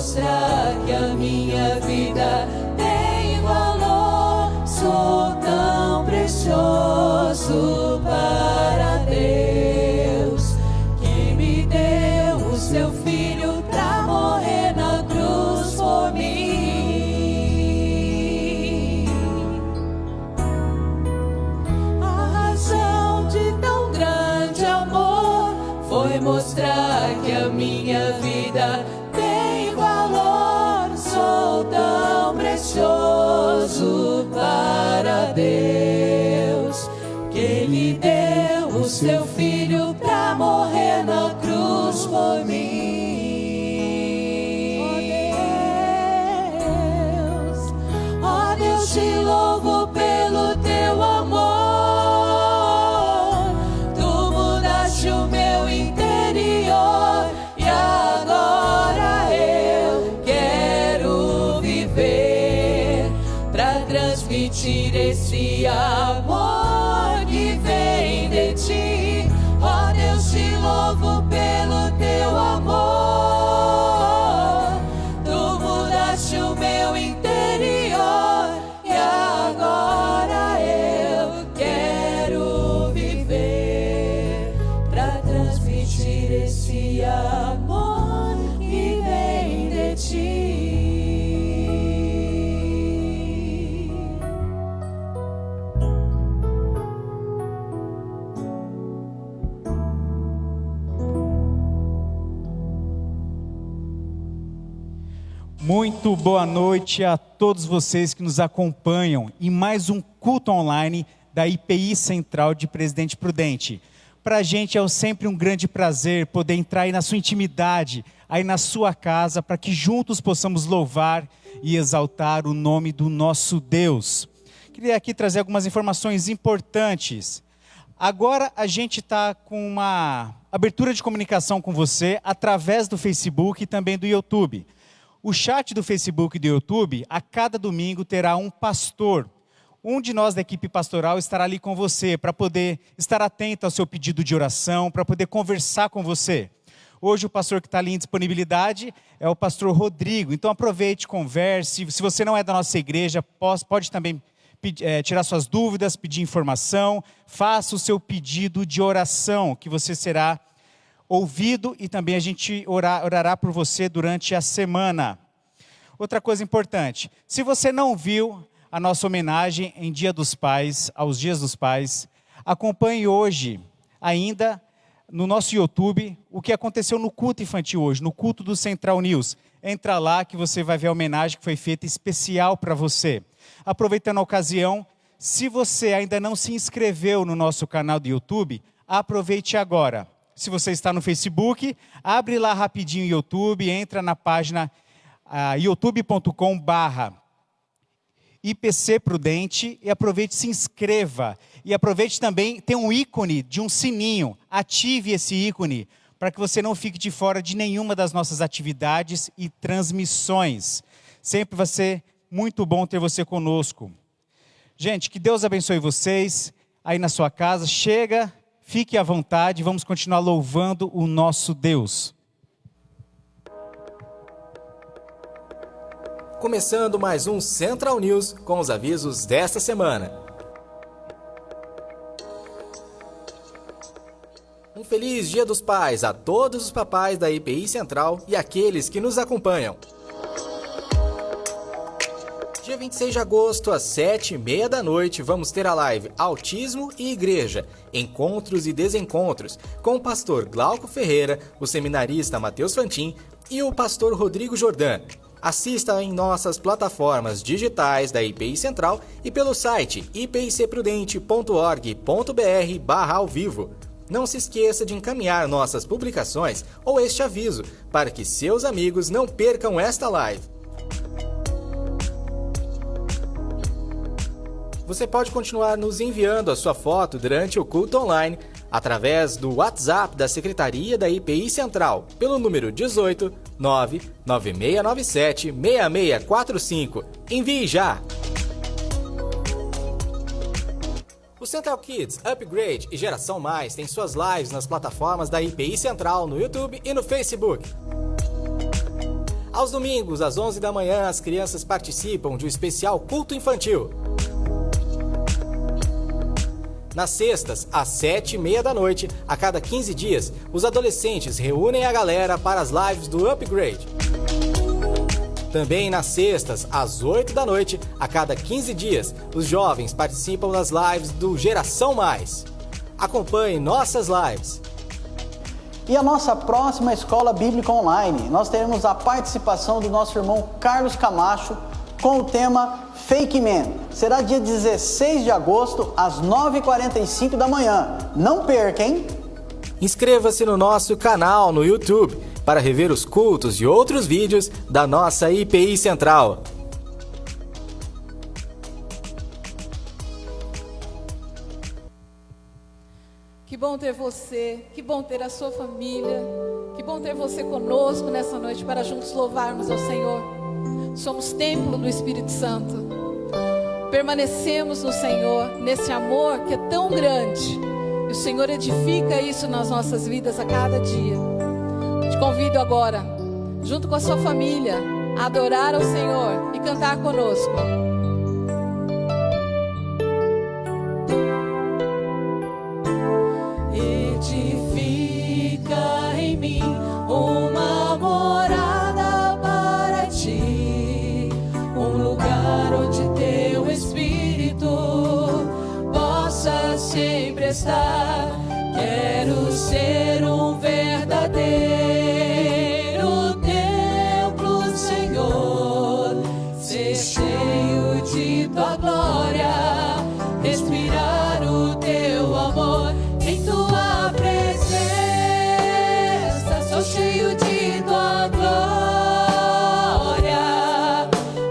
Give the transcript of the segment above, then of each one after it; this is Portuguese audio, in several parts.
mostrar que a minha vida tem valor. Sou tão precioso para Deus, que me deu o seu filho pra morrer na cruz por mim. A razão de tão grande amor foi mostrar que a minha vida tem valor. Sou tão precioso para Deus, que Ele deu o seu filho pra morrer na cruz por mim. Ó Deus, te louvo pelo teu amor. Tu mudaste o meu interior e agora eu quero viver pra transmitir esse amor que vem de ti. Ó Deus, te louvo pelo teu amor. Tu mudaste o meu interior e agora eu quero viver pra transmitir esse amor que vem de ti. Muito boa noite a todos vocês que nos acompanham em mais um culto online da IPI Central de Presidente Prudente. Para a gente é sempre um grande prazer poder entrar aí na sua intimidade, aí na sua casa, para que juntos possamos louvar e exaltar o nome do nosso Deus. Queria aqui trazer algumas informações importantes. Agora a gente está com uma abertura de comunicação com você através do Facebook e também do YouTube. O chat do Facebook e do YouTube, a cada domingo terá um pastor. Um de nós da equipe pastoral estará ali com você para poder estar atento ao seu pedido de oração, para poder conversar com você. Hoje o pastor que está ali em disponibilidade é o pastor Rodrigo. Então aproveite, converse. Se você não é da nossa igreja, pode também tirar suas dúvidas, pedir informação. Faça o seu pedido de oração, que você será ouvido e também a gente orará por você durante a semana. Outra coisa importante, se você não viu a nossa homenagem em Dia dos Pais, aos Dias dos Pais, acompanhe hoje ainda no nosso YouTube o que aconteceu no culto infantil hoje, no culto do Central News. Entra lá que você vai ver a homenagem que foi feita especial para você. Aproveitando a ocasião, se você ainda não se inscreveu no nosso canal do YouTube, aproveite agora. Se você está no Facebook, abre lá rapidinho o YouTube, entra na página youtube.com/IPC Prudente e aproveite e se inscreva. E aproveite também, tem um ícone de um sininho, ative esse ícone para que você não fique de fora de nenhuma das nossas atividades e transmissões. Sempre vai ser muito bom ter você conosco. Gente, que Deus abençoe vocês aí na sua casa. Chega, fique à vontade, vamos continuar louvando o nosso Deus. Começando mais um Central News com os avisos desta semana. Um feliz Dia dos Pais a todos os papais da IPI Central e aqueles que nos acompanham. Dia 26 de agosto, às 7h30 da noite, vamos ter a live Autismo e Igreja, Encontros e Desencontros, com o pastor Glauco Ferreira, o seminarista Matheus Fantin e o pastor Rodrigo Jordan. Assista em nossas plataformas digitais da IPI Central e pelo site ipicprudente.org.br/ao vivo. Não se esqueça de encaminhar nossas publicações ou este aviso, para que seus amigos não percam esta live. Você pode continuar nos enviando a sua foto durante o culto online através do WhatsApp da Secretaria da IPI Central, pelo número 18 99697 6645. Envie já! O Central Kids, Upgrade e Geração Mais têm suas lives nas plataformas da IPI Central no YouTube e no Facebook. Aos domingos, às 11 da manhã, as crianças participam de um especial culto infantil. Nas sextas, às 7h30 da noite, a cada 15 dias, os adolescentes reúnem a galera para as lives do Upgrade. Também nas sextas, às 8 da noite, a cada 15 dias, os jovens participam das lives do Geração Mais. Acompanhe nossas lives. E a nossa próxima escola bíblica online, nós teremos a participação do nosso irmão Carlos Camacho com o tema Fake Man. Será dia 16 de agosto, às 9h45 da manhã. Não perca, hein? Inscreva-se no nosso canal no YouTube para rever os cultos e outros vídeos da nossa IPI Central. Que bom ter você, que bom ter a sua família, que bom ter você conosco nessa noite para juntos louvarmos ao Senhor. Somos templo do Espírito Santo. Permanecemos no Senhor, nesse amor que é tão grande. E o Senhor edifica isso nas nossas vidas a cada dia. Te convido agora, junto com a sua família, a adorar ao Senhor e cantar conosco. Edifica em mim uma morada para ti, um lugar onde teu Espírito possa sempre estar. Quero ser um verdadeiro templo, Senhor, ser cheio de tua glória, respirar o teu amor. Em tua presença, sou cheio de tua glória,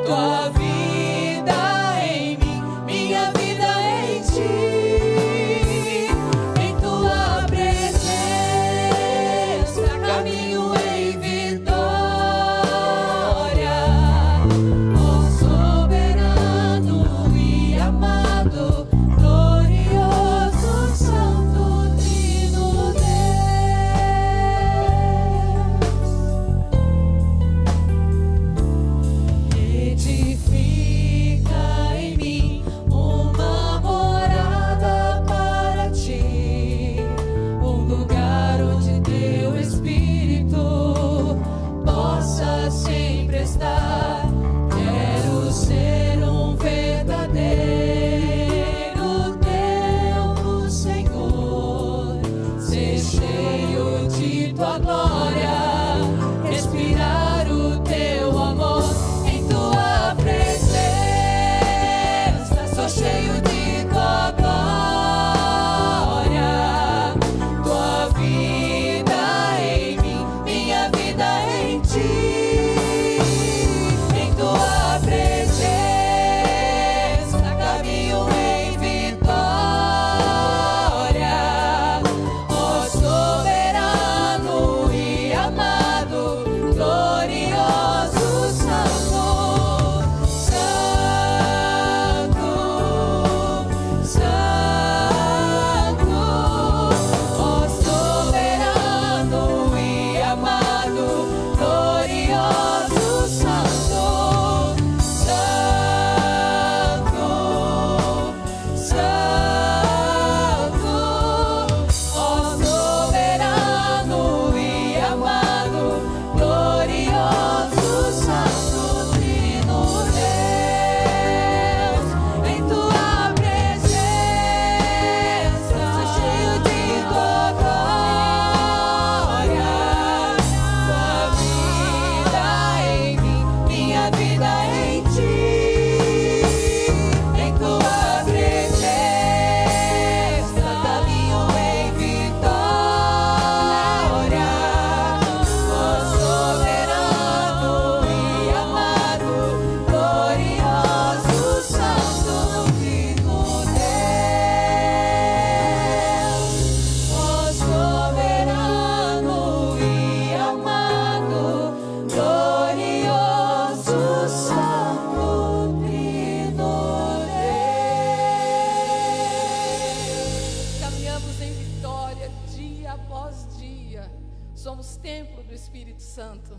tua vida em mim, minha vida em ti. Em tua presença, caminho em vitória, ó soberano e amado, glorioso Santo. Edifica em mim uma morada para ti, um lugar onde teu Espírito possa sempre estar. Quero ser um verdadeiro templo, Senhor, ser cheio de tua glória, respirar o teu amor. Em tua presença, sou cheio de tua glória, tua vida em mim, minha vida em ti. Em tua presença, caminho em vitória, ó soberano e amado, glorioso Santo, Santo, Santo, ó soberano e amado, glorioso Santo, Santo, Santo, ó soberano e amado, glorioso Santo Trino Deus. Em tua presença, sou cheio de tua glória, tua vida em mim, minha vida em ti. Em tua presença, caminho em vitória, ó soberano e amado, glorioso Santo Trino Deus. Ó soberano e amado, glorioso Santo Trino Deus. Caminhamos em vitória dia após dia. Somos templo do Espírito Santo.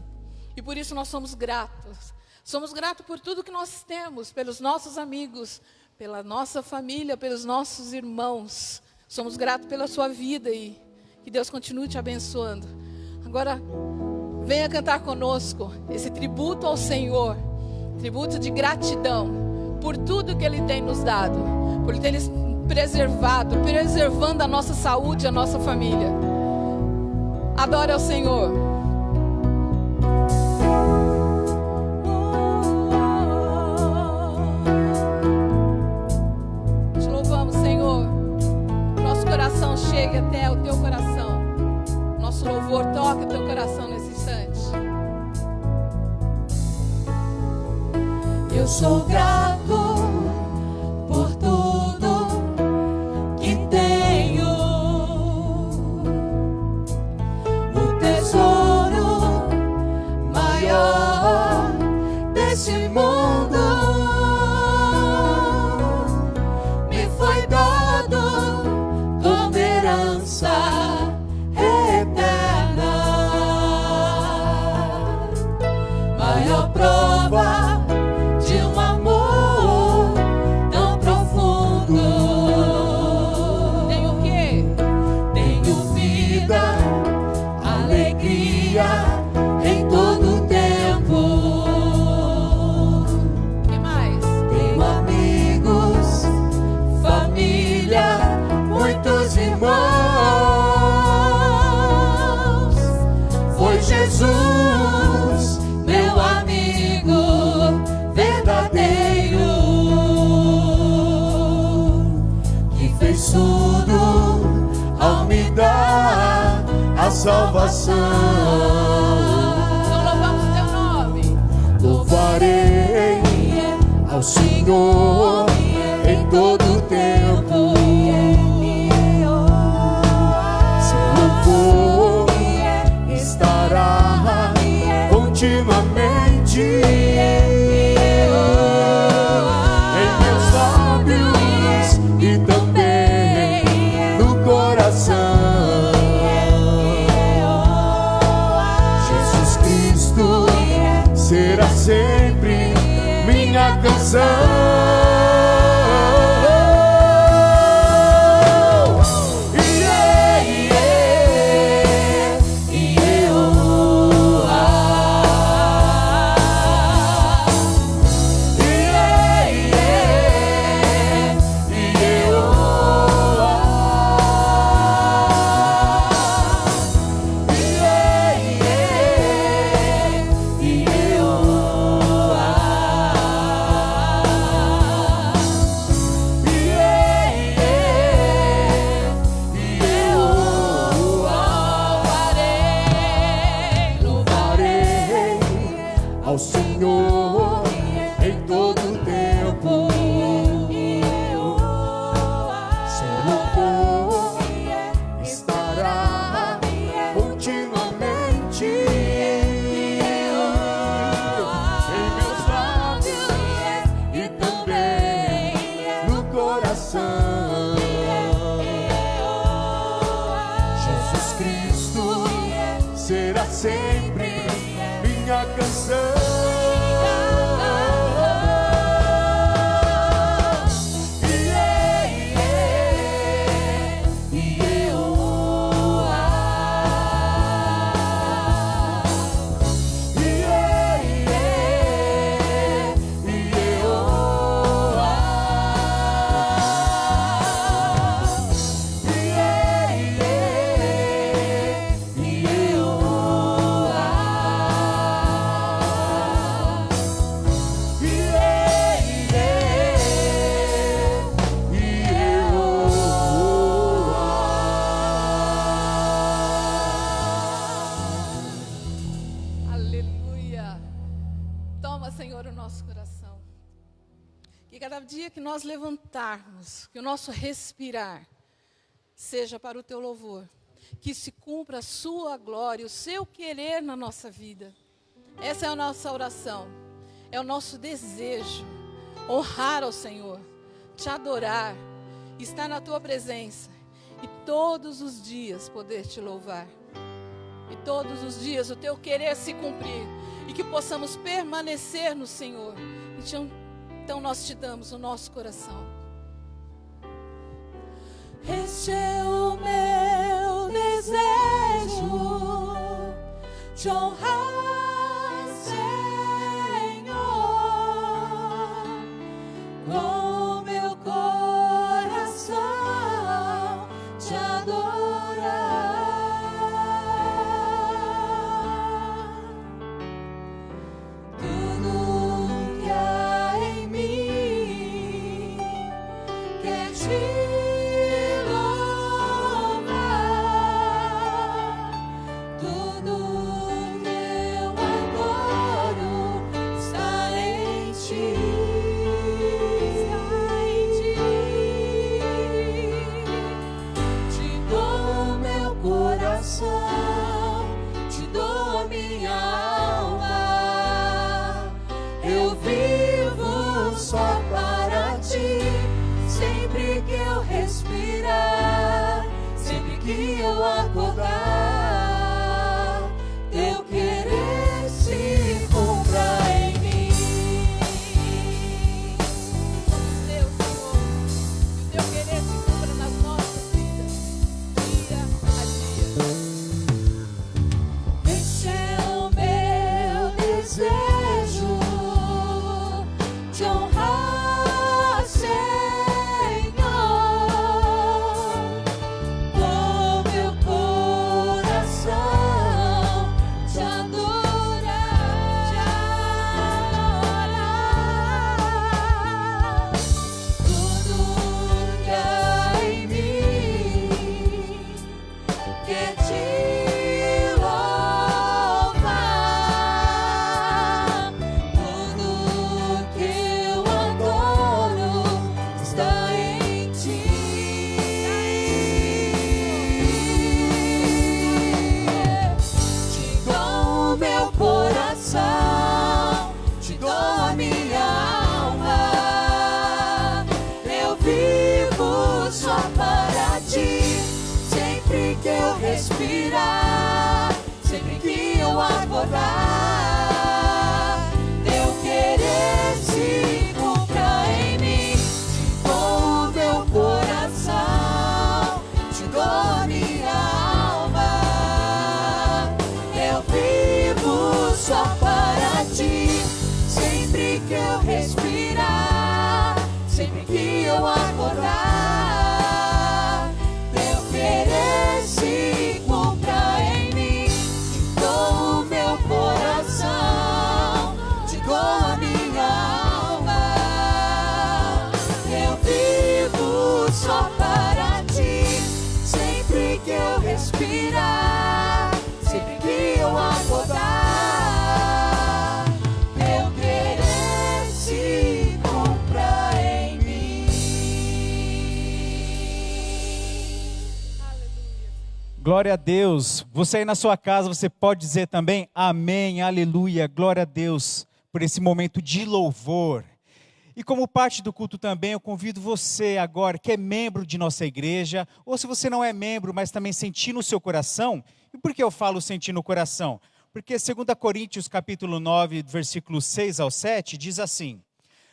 E por isso nós somos gratos. Somos gratos por tudo que nós temos, pelos nossos amigos, pela nossa família, pelos nossos irmãos. Somos gratos pela sua vida e que Deus continue te abençoando. Agora, venha cantar conosco esse tributo ao Senhor, tributo de gratidão por tudo que Ele tem nos dado, por ter nos preservado, preservando a nossa saúde, a nossa família. Adore ao Senhor. Te louvamos, Senhor. Nosso coração chegue até o teu coração. Nosso louvor toque o teu coração nesse instante. Eu sou grato por tudo que tenho. O tesouro maior desse mundo me foi dado como herança eterna. Maior prova de um amor tão profundo. Tenho o quê? Tenho vida, alegria em todo o tempo. O que mais? Tenho amigos, família, muitos irmãos. Foi Jesus, meu amigo verdadeiro, que fez tudo ao me dar a salvação. Então louvamos teu nome. Louvarei ao Senhor em todo o tempo. Seu louvor estará continuamente em meus lábios e também no coração. Jesus Cristo será sempre minha canção. Ao Senhor em todo o tempo. Seu louvor estará continuamente em meus lábios e também no coração. Jesus Cristo será sempre minha canção. Aleluia. Toma, Senhor, o nosso coração. Que cada dia que nós levantarmos, que o nosso respirar seja para o teu louvor. Que se cumpra a sua glória, o seu querer na nossa vida. Essa é a nossa oração. É o nosso desejo. Honrar ao Senhor. Te adorar. Estar na tua presença. E todos os dias poder te louvar. e todos os dias o teu querer se cumprir e que possamos permanecer no Senhor. Então nós te damos o nosso coração. Este é o meu desejo, te honrar, Senhor, com meu coração te adorar. Tudo que há em mim quer te que eu acordar, teu querer se cumpra em mim. Deus, Senhor, que o teu querer se cumpra nas nossas vidas, dia a dia. Este é o meu desejo, te honrar, Senhor. Respirar, sempre que eu acordar, teu querer se cumpra em mim. Te dou meu coração, te dou minha alma, eu vivo só para ti. Sempre que eu respirar, sempre que eu acordar, teu querer se cumpra em mim. Te dou meu coração, te dou minha alma, eu vivo só para ti. Sempre que eu respirar, sempre que eu acordar, teu querer se cumpra em mim. Aleluia. Glória a Deus. Você aí na sua casa, você pode dizer também amém, aleluia, glória a Deus por esse momento de louvor. E como parte do culto também, eu convido você agora, que é membro de nossa igreja, ou se você não é membro, mas também sentir no seu coração. E por que eu falo sentir no coração? Porque 2 Coríntios capítulo 9, versículos 6 ao 7, diz assim: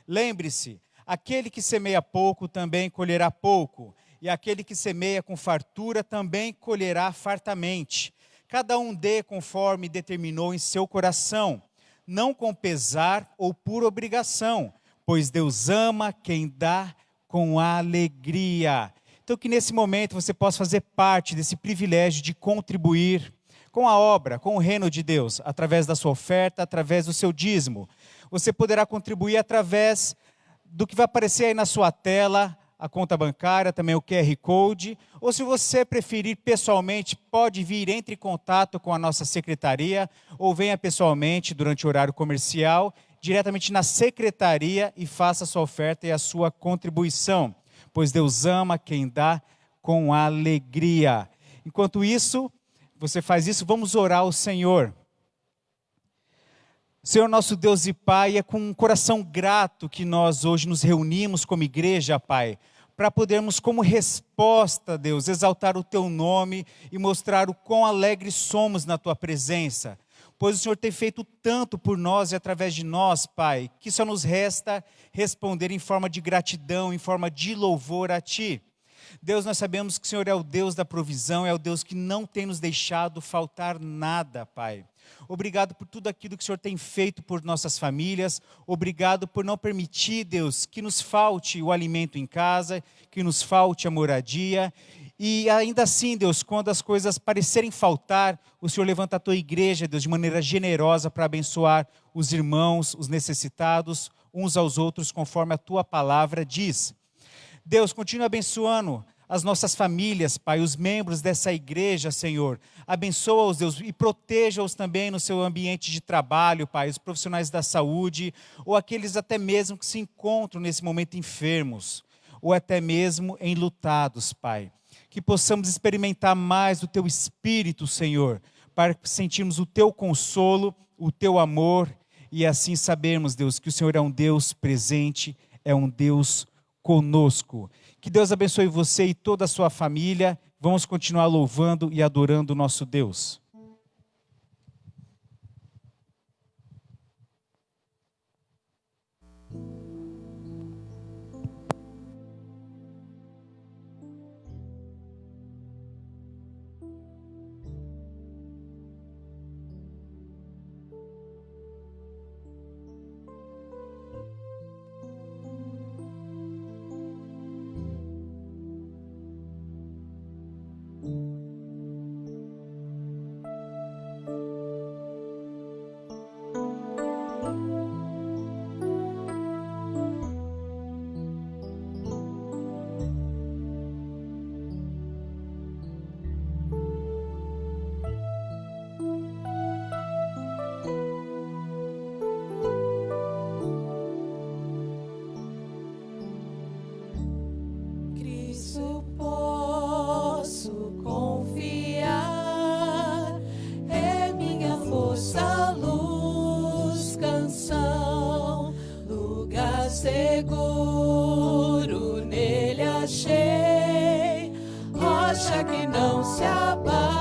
lembre-se, aquele que semeia pouco também colherá pouco, e aquele que semeia com fartura também colherá fartamente. Cada um dê conforme determinou em seu coração, não com pesar ou por obrigação, pois Deus ama quem dá com alegria. Então que nesse momento você possa fazer parte desse privilégio de contribuir com a obra, com o reino de Deus, através da sua oferta, através do seu dízimo. Você poderá contribuir através do que vai aparecer aí na sua tela, a conta bancária, também o QR Code, ou se você preferir pessoalmente, pode vir, entre em contato com a nossa secretaria, ou venha pessoalmente durante o horário comercial, diretamente na secretaria e faça a sua oferta e a sua contribuição, pois Deus ama quem dá com alegria. Enquanto isso, você faz isso, vamos orar ao Senhor. Senhor nosso Deus e Pai, é com um coração grato que nós hoje nos reunimos como igreja, Pai, para podermos, como resposta, Deus, exaltar o Teu nome e mostrar o quão alegres somos na Tua presença. Pois o Senhor tem feito tanto por nós e através de nós, Pai, que só nos resta responder em forma de gratidão, em forma de louvor a Ti. Deus, nós sabemos que o Senhor é o Deus da provisão, é o Deus que não tem nos deixado faltar nada, Pai. Obrigado por tudo aquilo que o Senhor tem feito por nossas famílias. Obrigado por não permitir, Deus, que nos falte o alimento em casa, que nos falte a moradia. E ainda assim, Deus, quando as coisas parecerem faltar, o Senhor levanta a Tua igreja, Deus, de maneira generosa para abençoar os irmãos, os necessitados, uns aos outros, conforme a Tua palavra diz. Deus, continua abençoando as nossas famílias, Pai, os membros dessa igreja, Senhor. Abençoa-os, Deus, e proteja-os também no seu ambiente de trabalho, Pai, os profissionais da saúde, ou aqueles até mesmo que se encontram nesse momento enfermos, ou até mesmo enlutados, Pai. Que possamos experimentar mais do Teu Espírito, Senhor, para sentirmos o Teu consolo, o Teu amor, e assim sabermos, Deus, que o Senhor é um Deus presente, é um Deus conosco. Que Deus abençoe você e toda a sua família. Vamos continuar louvando e adorando o nosso Deus. Seguro nele achei, rocha que não se abala.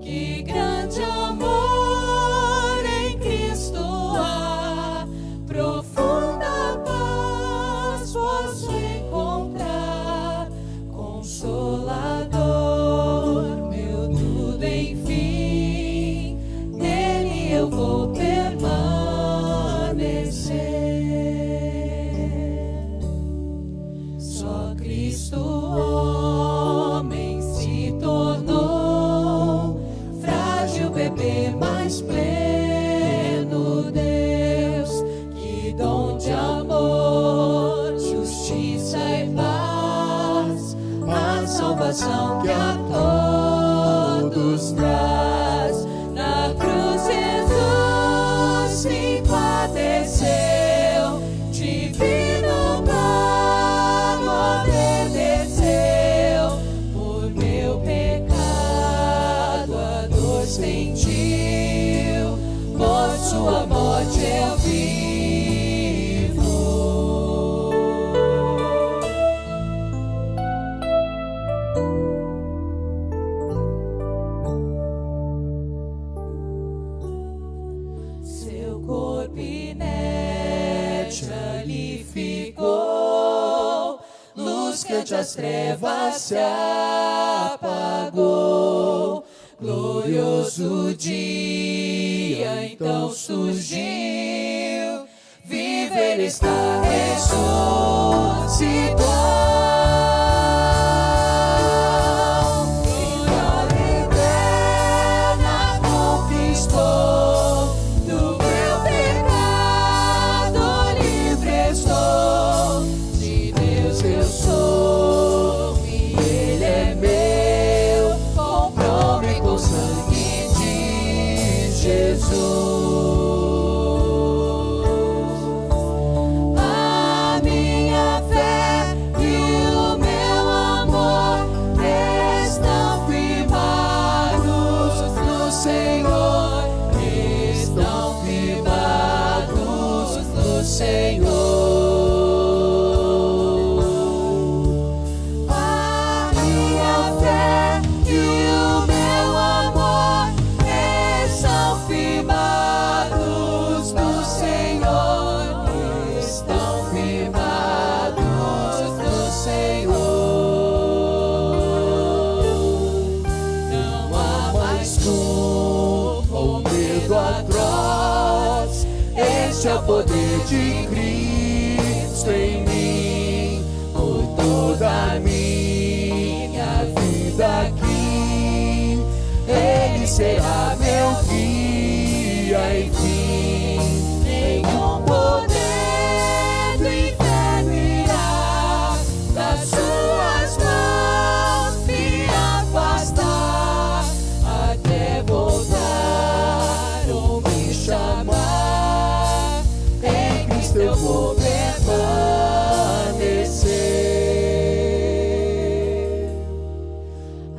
Que grande amor em Cristo há, profunda paz posso encontrar. Consolador, meu tudo enfim, nele eu vou permanecer. Só Cristo homem se tornou, frágil bebê mais pleno Deus, que dom de amor, justiça e paz, a salvação que a todos traz. Na cruz Jesus se padeceu, divino plano obedeceu, por meu pecado a dor sentiu, por sua morte eu vivo. Seu corpo inerte ali ficou, luz que ante as trevas se apagou. Glorioso dia então surgiu, viver está ressuscitou. Glória eterna conquistou, do meu pecado livre estou. De Deus eu sou e Ele é meu, comprou-me com o sangue de Jesus. A minha fé o medo atroz. Este é o poder de Cristo em mim, por toda a minha vida aqui. Ele será meu guia, enfim. Nenhum poder do inferno irá das suas mãos me afastar, até voltar ou me chamar. Em Cristo eu vou permanecer,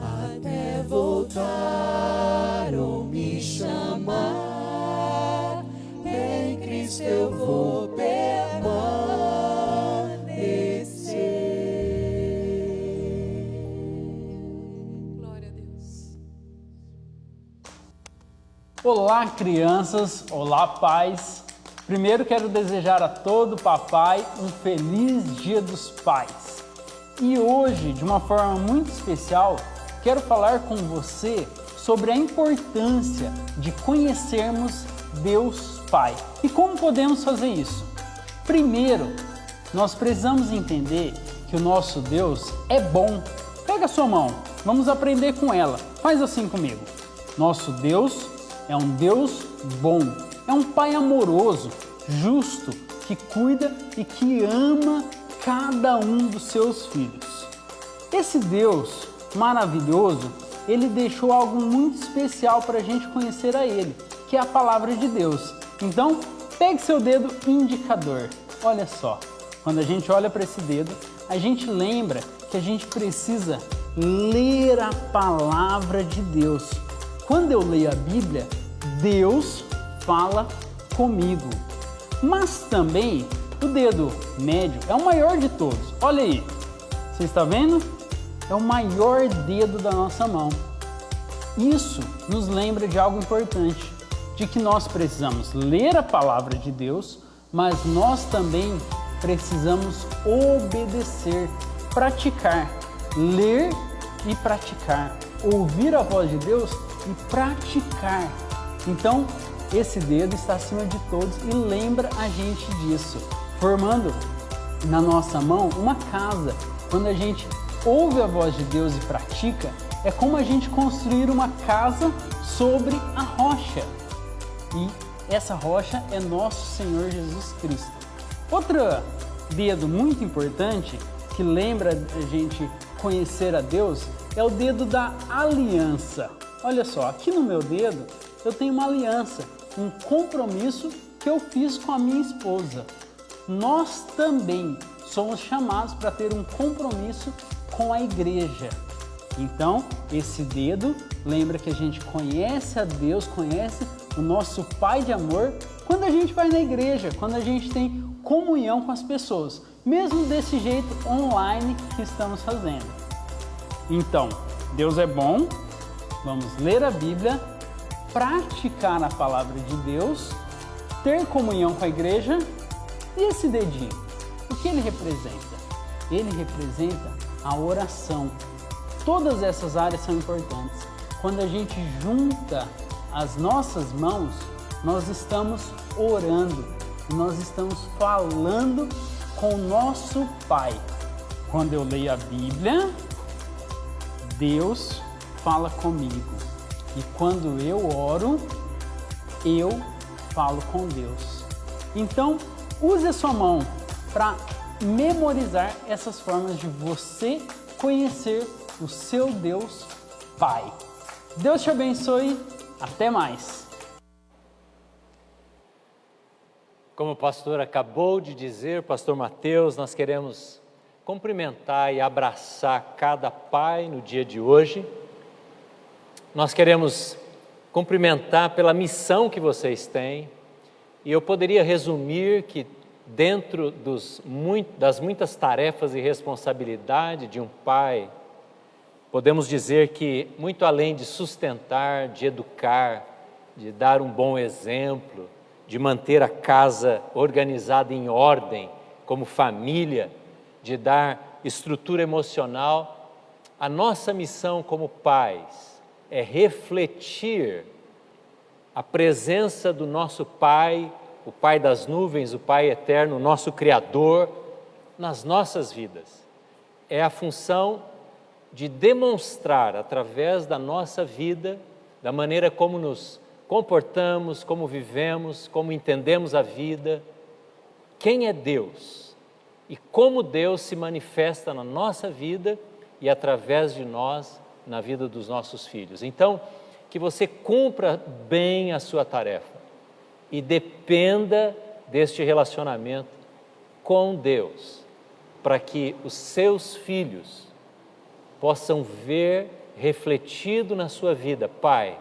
até voltar ou me chamar. Em Cristo eu vou permanecer. Glória a Deus. Olá, crianças! Olá, pais! Primeiro quero desejar a todo papai um feliz Dia dos Pais. E hoje, de uma forma muito especial, quero falar com você sobre a importância de conhecermos Deus Pai. E como podemos fazer isso? Primeiro, nós precisamos entender que o nosso Deus é bom. Pega a sua mão, vamos aprender com ela. Faz assim comigo. Nosso Deus é um Deus bom. É um Pai amoroso, justo, que cuida e que ama cada um dos seus filhos. Esse Deus maravilhoso, Ele deixou algo muito especial para a gente conhecer a Ele, que é a Palavra de Deus. Então, pegue seu dedo indicador. Olha só, quando a gente olha para esse dedo, a gente lembra que a gente precisa ler a Palavra de Deus. Quando eu leio a Bíblia, Deus fala comigo. Mas também o dedo médio é o maior de todos. Olha aí, você está vendo? É o maior dedo da nossa mão. Isso nos lembra de algo importante, de que nós precisamos ler a palavra de Deus, mas nós também precisamos obedecer, praticar, ler e praticar, ouvir a voz de Deus e praticar. Então, esse dedo está acima de todos e lembra a gente disso, formando na nossa mão uma casa. Quando a gente ouve a voz de Deus e pratica, é como a gente construir uma casa sobre a rocha. E essa rocha é nosso Senhor Jesus Cristo. Outro dedo muito importante que lembra a gente conhecer a Deus é o dedo da aliança. Olha só, aqui no meu dedo eu tenho uma aliança, um compromisso que eu fiz com a minha esposa. Nós também somos chamados para ter um compromisso com a igreja. Então, esse dedo lembra que a gente conhece a Deus, conhece o nosso Pai de amor quando a gente vai na igreja, quando a gente tem comunhão com as pessoas, mesmo desse jeito online que estamos fazendo. Então, Deus é bom, vamos ler a Bíblia, praticar a palavra de Deus, ter comunhão com a igreja. E esse dedinho, o que ele representa? Ele representa a oração. Todas essas áreas são importantes. Quando a gente junta as nossas mãos, nós estamos orando, nós estamos falando com o nosso Pai. Quando eu leio a Bíblia, Deus fala comigo. E quando eu oro, eu falo com Deus. Então, use a sua mão para memorizar essas formas de você conhecer o seu Deus Pai. Deus te abençoe. Até mais. Como o pastor acabou de dizer, pastor Mateus, nós queremos cumprimentar e abraçar cada pai no dia de hoje. Nós queremos cumprimentar pela missão que vocês têm. E eu poderia resumir que dentro das muitas tarefas e responsabilidade de um pai, podemos dizer que muito além de sustentar, de educar, de dar um bom exemplo, de manter a casa organizada em ordem, como família, de dar estrutura emocional, a nossa missão como pais é refletir a presença do nosso Pai, o Pai das nuvens, o Pai eterno, o nosso Criador, nas nossas vidas. É a função de demonstrar, através da nossa vida, da maneira como nos comportamos, como vivemos, como entendemos a vida, quem é Deus e como Deus se manifesta na nossa vida e através de nós, na vida dos nossos filhos. Então, que você cumpra bem a sua tarefa e dependa deste relacionamento com Deus, para que os seus filhos possam ver refletido na sua vida, Pai,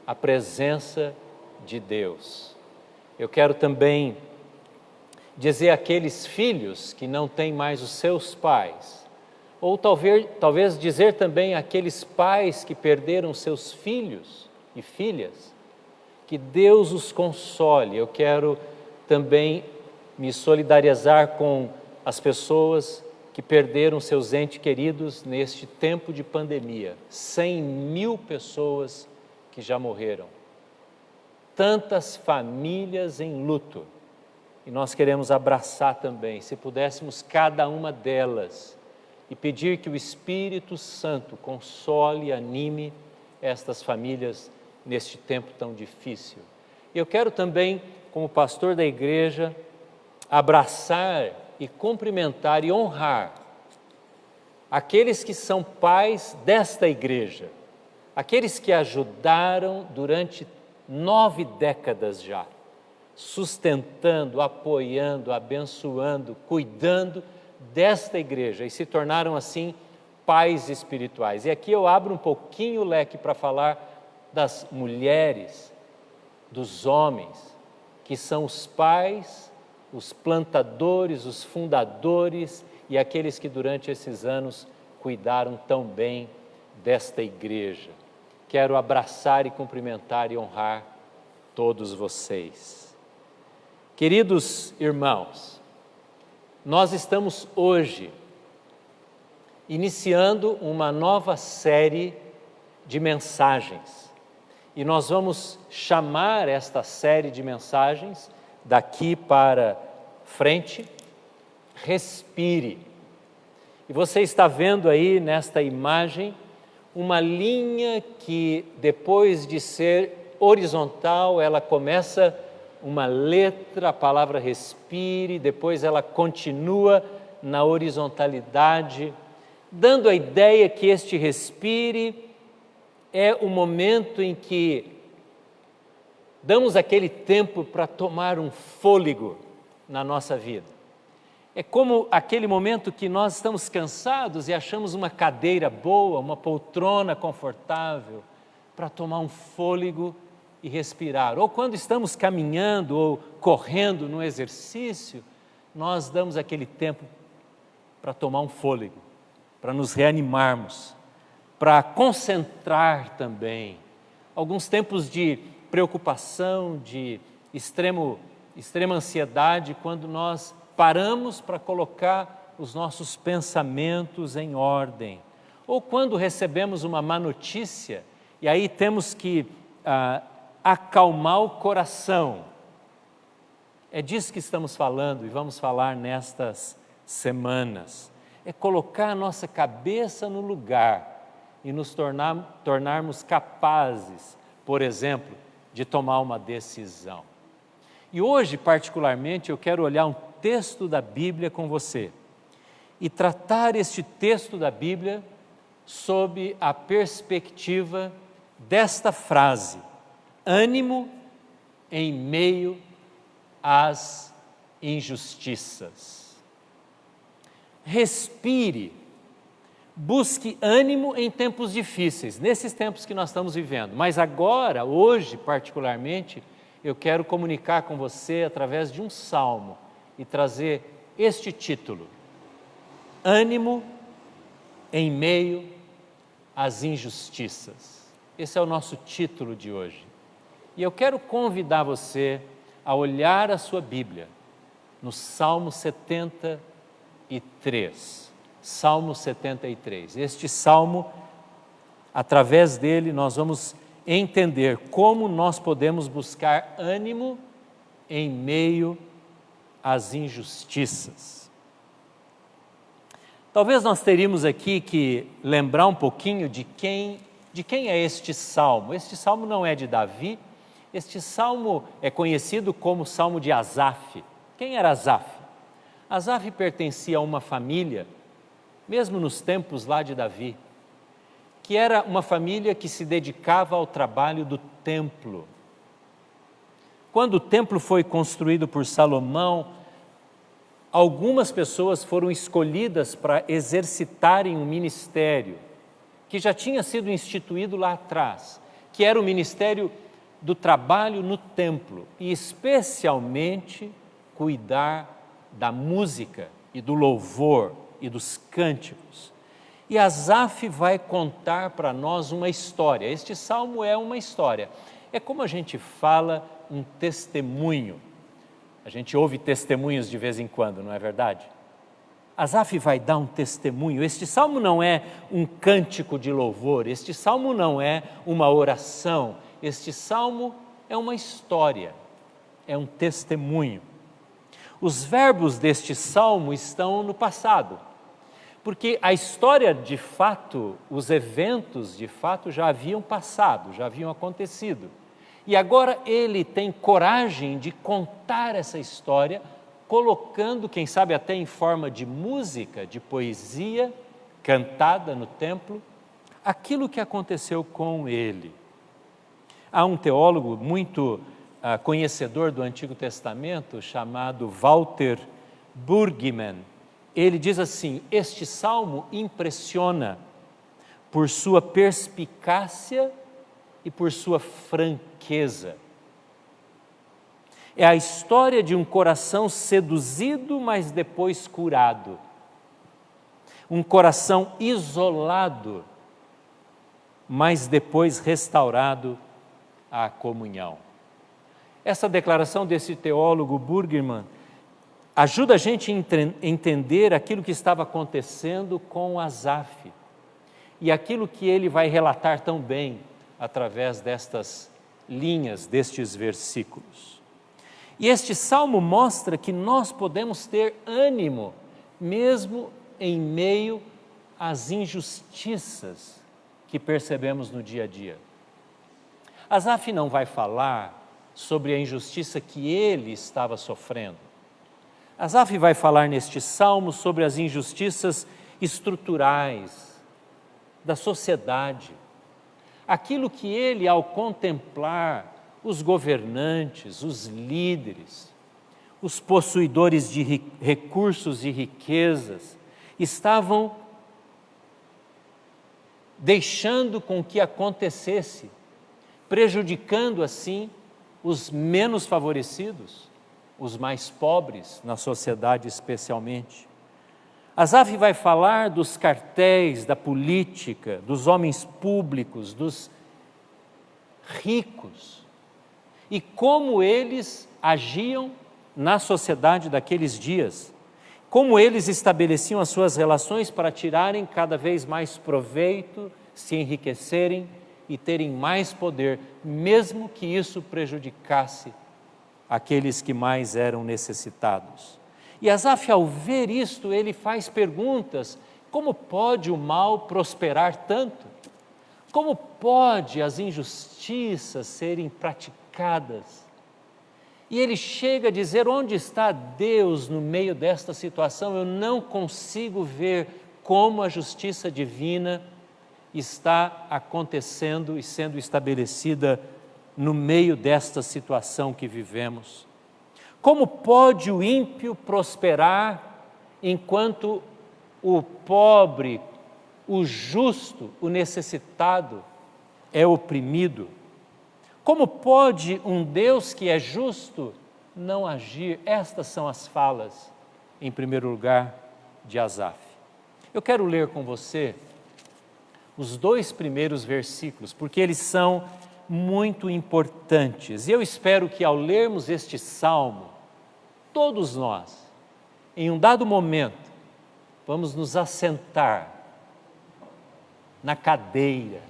a presença de Deus. Eu quero também dizer àqueles filhos que não têm mais os seus pais, ou talvez dizer também àqueles pais que perderam seus filhos e filhas, que Deus os console. Eu quero também me solidarizar com as pessoas que perderam seus entes queridos neste tempo de pandemia. 100.000 pessoas que já morreram. Tantas famílias em luto. E nós queremos abraçar também, se pudéssemos, cada uma delas, e pedir que o Espírito Santo console e anime estas famílias neste tempo tão difícil. Eu quero também, como pastor da igreja, abraçar e cumprimentar e honrar aqueles que são pais desta igreja, aqueles que ajudaram durante 9 décadas já, sustentando, apoiando, abençoando, cuidando desta igreja e se tornaram assim pais espirituais. E aqui eu abro um pouquinho o leque para falar das mulheres, dos homens, que são os pais, os plantadores, os fundadores e aqueles que durante esses anos cuidaram tão bem desta igreja. Quero abraçar e cumprimentar e honrar todos vocês. Queridos irmãos, nós estamos hoje iniciando uma nova série de mensagens e nós vamos chamar esta série de mensagens daqui para frente, Respire. E você está vendo aí nesta imagem uma linha que depois de ser horizontal, ela começa uma letra, a palavra respire, depois ela continua na horizontalidade, dando a ideia que este respire é o momento em que damos aquele tempo para tomar um fôlego na nossa vida. É como aquele momento que nós estamos cansados e achamos uma cadeira boa, uma poltrona confortável, para tomar um fôlego e respirar. Ou quando estamos caminhando ou correndo no exercício, nós damos aquele tempo para tomar um fôlego, para nos reanimarmos, para concentrar também. Alguns tempos de preocupação, de extrema ansiedade, quando nós paramos para colocar os nossos pensamentos em ordem. Ou quando recebemos uma má notícia, e aí temos que acalmar o coração. É disso que estamos falando e vamos falar nestas semanas. É colocar a nossa cabeça no lugar e nos tornarmos capazes, por exemplo, de tomar uma decisão. E hoje, particularmente, eu quero olhar um texto da Bíblia com você e tratar este texto da Bíblia sob a perspectiva desta frase: ânimo em meio às injustiças. Respire, busque ânimo em tempos difíceis, nesses tempos que nós estamos vivendo. Mas agora, hoje particularmente, eu quero comunicar com você através de um salmo e trazer este título: ânimo em meio às injustiças. Esse é o nosso título de hoje. E eu quero convidar você a olhar a sua Bíblia no Salmo 73. Salmo 73. Este salmo Através dele, nós vamos entender como nós podemos buscar ânimo em meio às injustiças. Talvez nós teríamos aqui que lembrar um pouquinho de quem é este salmo. Este salmo não é de Davi, este salmo é conhecido como Salmo de Asaf. Quem era Asaf? Asaf pertencia a uma família, mesmo nos tempos lá de Davi, que era uma família que se dedicava ao trabalho do templo. Quando o templo foi construído por Salomão, algumas pessoas foram escolhidas para exercitarem um ministério que já tinha sido instituído lá atrás, que era o ministério do trabalho no templo e especialmente cuidar da música e do louvor e dos cânticos. E Asaf vai contar para nós uma história. Este salmo é uma história. É como a gente fala, um testemunho. A gente ouve testemunhos de vez em quando, não é verdade? Asaf vai dar um testemunho. Este salmo não é um cântico de louvor, este salmo não é uma oração, este salmo é uma história, é um testemunho. Os verbos deste salmo estão no passado, porque a história de fato, os eventos de fato já haviam passado, já haviam acontecido. E agora ele tem coragem de contar essa história, colocando, quem sabe até em forma de música, de poesia, cantada no templo, aquilo que aconteceu com ele. Há um teólogo muito conhecedor do Antigo Testamento, chamado Walter Brueggemann. Ele diz assim: este salmo impressiona por sua perspicácia e por sua franqueza. É a história de um coração seduzido, mas depois curado. Um coração isolado, mas depois restaurado à comunhão. Essa declaração desse teólogo Brueggemann ajuda a gente a entender aquilo que estava acontecendo com Asaf e aquilo que ele vai relatar tão bem através destas linhas, destes versículos. E este salmo mostra que nós podemos ter ânimo, mesmo em meio às injustiças que percebemos no dia a dia. Asaf não vai falar sobre a injustiça que ele estava sofrendo. Asaf vai falar neste salmo sobre as injustiças estruturais da sociedade. Aquilo que ele, ao contemplar os governantes, os líderes, os possuidores de recursos e riquezas, estavam deixando com que acontecesse, prejudicando assim os menos favorecidos, os mais pobres na sociedade especialmente. Asaf vai falar dos cartéis, da política, dos homens públicos, dos ricos, e como eles agiam na sociedade daqueles dias, como eles estabeleciam as suas relações para tirarem cada vez mais proveito, se enriquecerem e terem mais poder, mesmo que isso prejudicasse aqueles que mais eram necessitados. E Asaf, ao ver isto, ele faz perguntas: como pode o mal prosperar tanto? Como pode as injustiças serem praticadas? E ele chega a dizer: onde está Deus no meio desta situação? Eu não consigo ver como a justiça divina está acontecendo e sendo estabelecida no meio desta situação que vivemos. Como pode o ímpio prosperar enquanto o pobre, o justo, o necessitado é oprimido? Como pode um Deus que é justo não agir? Estas são as falas, em primeiro lugar, de Asaf. Eu quero ler com você os 2 primeiros versículos, porque eles são muito importantes. E eu espero que ao lermos este salmo, todos nós, em um dado momento, vamos nos assentar na cadeira,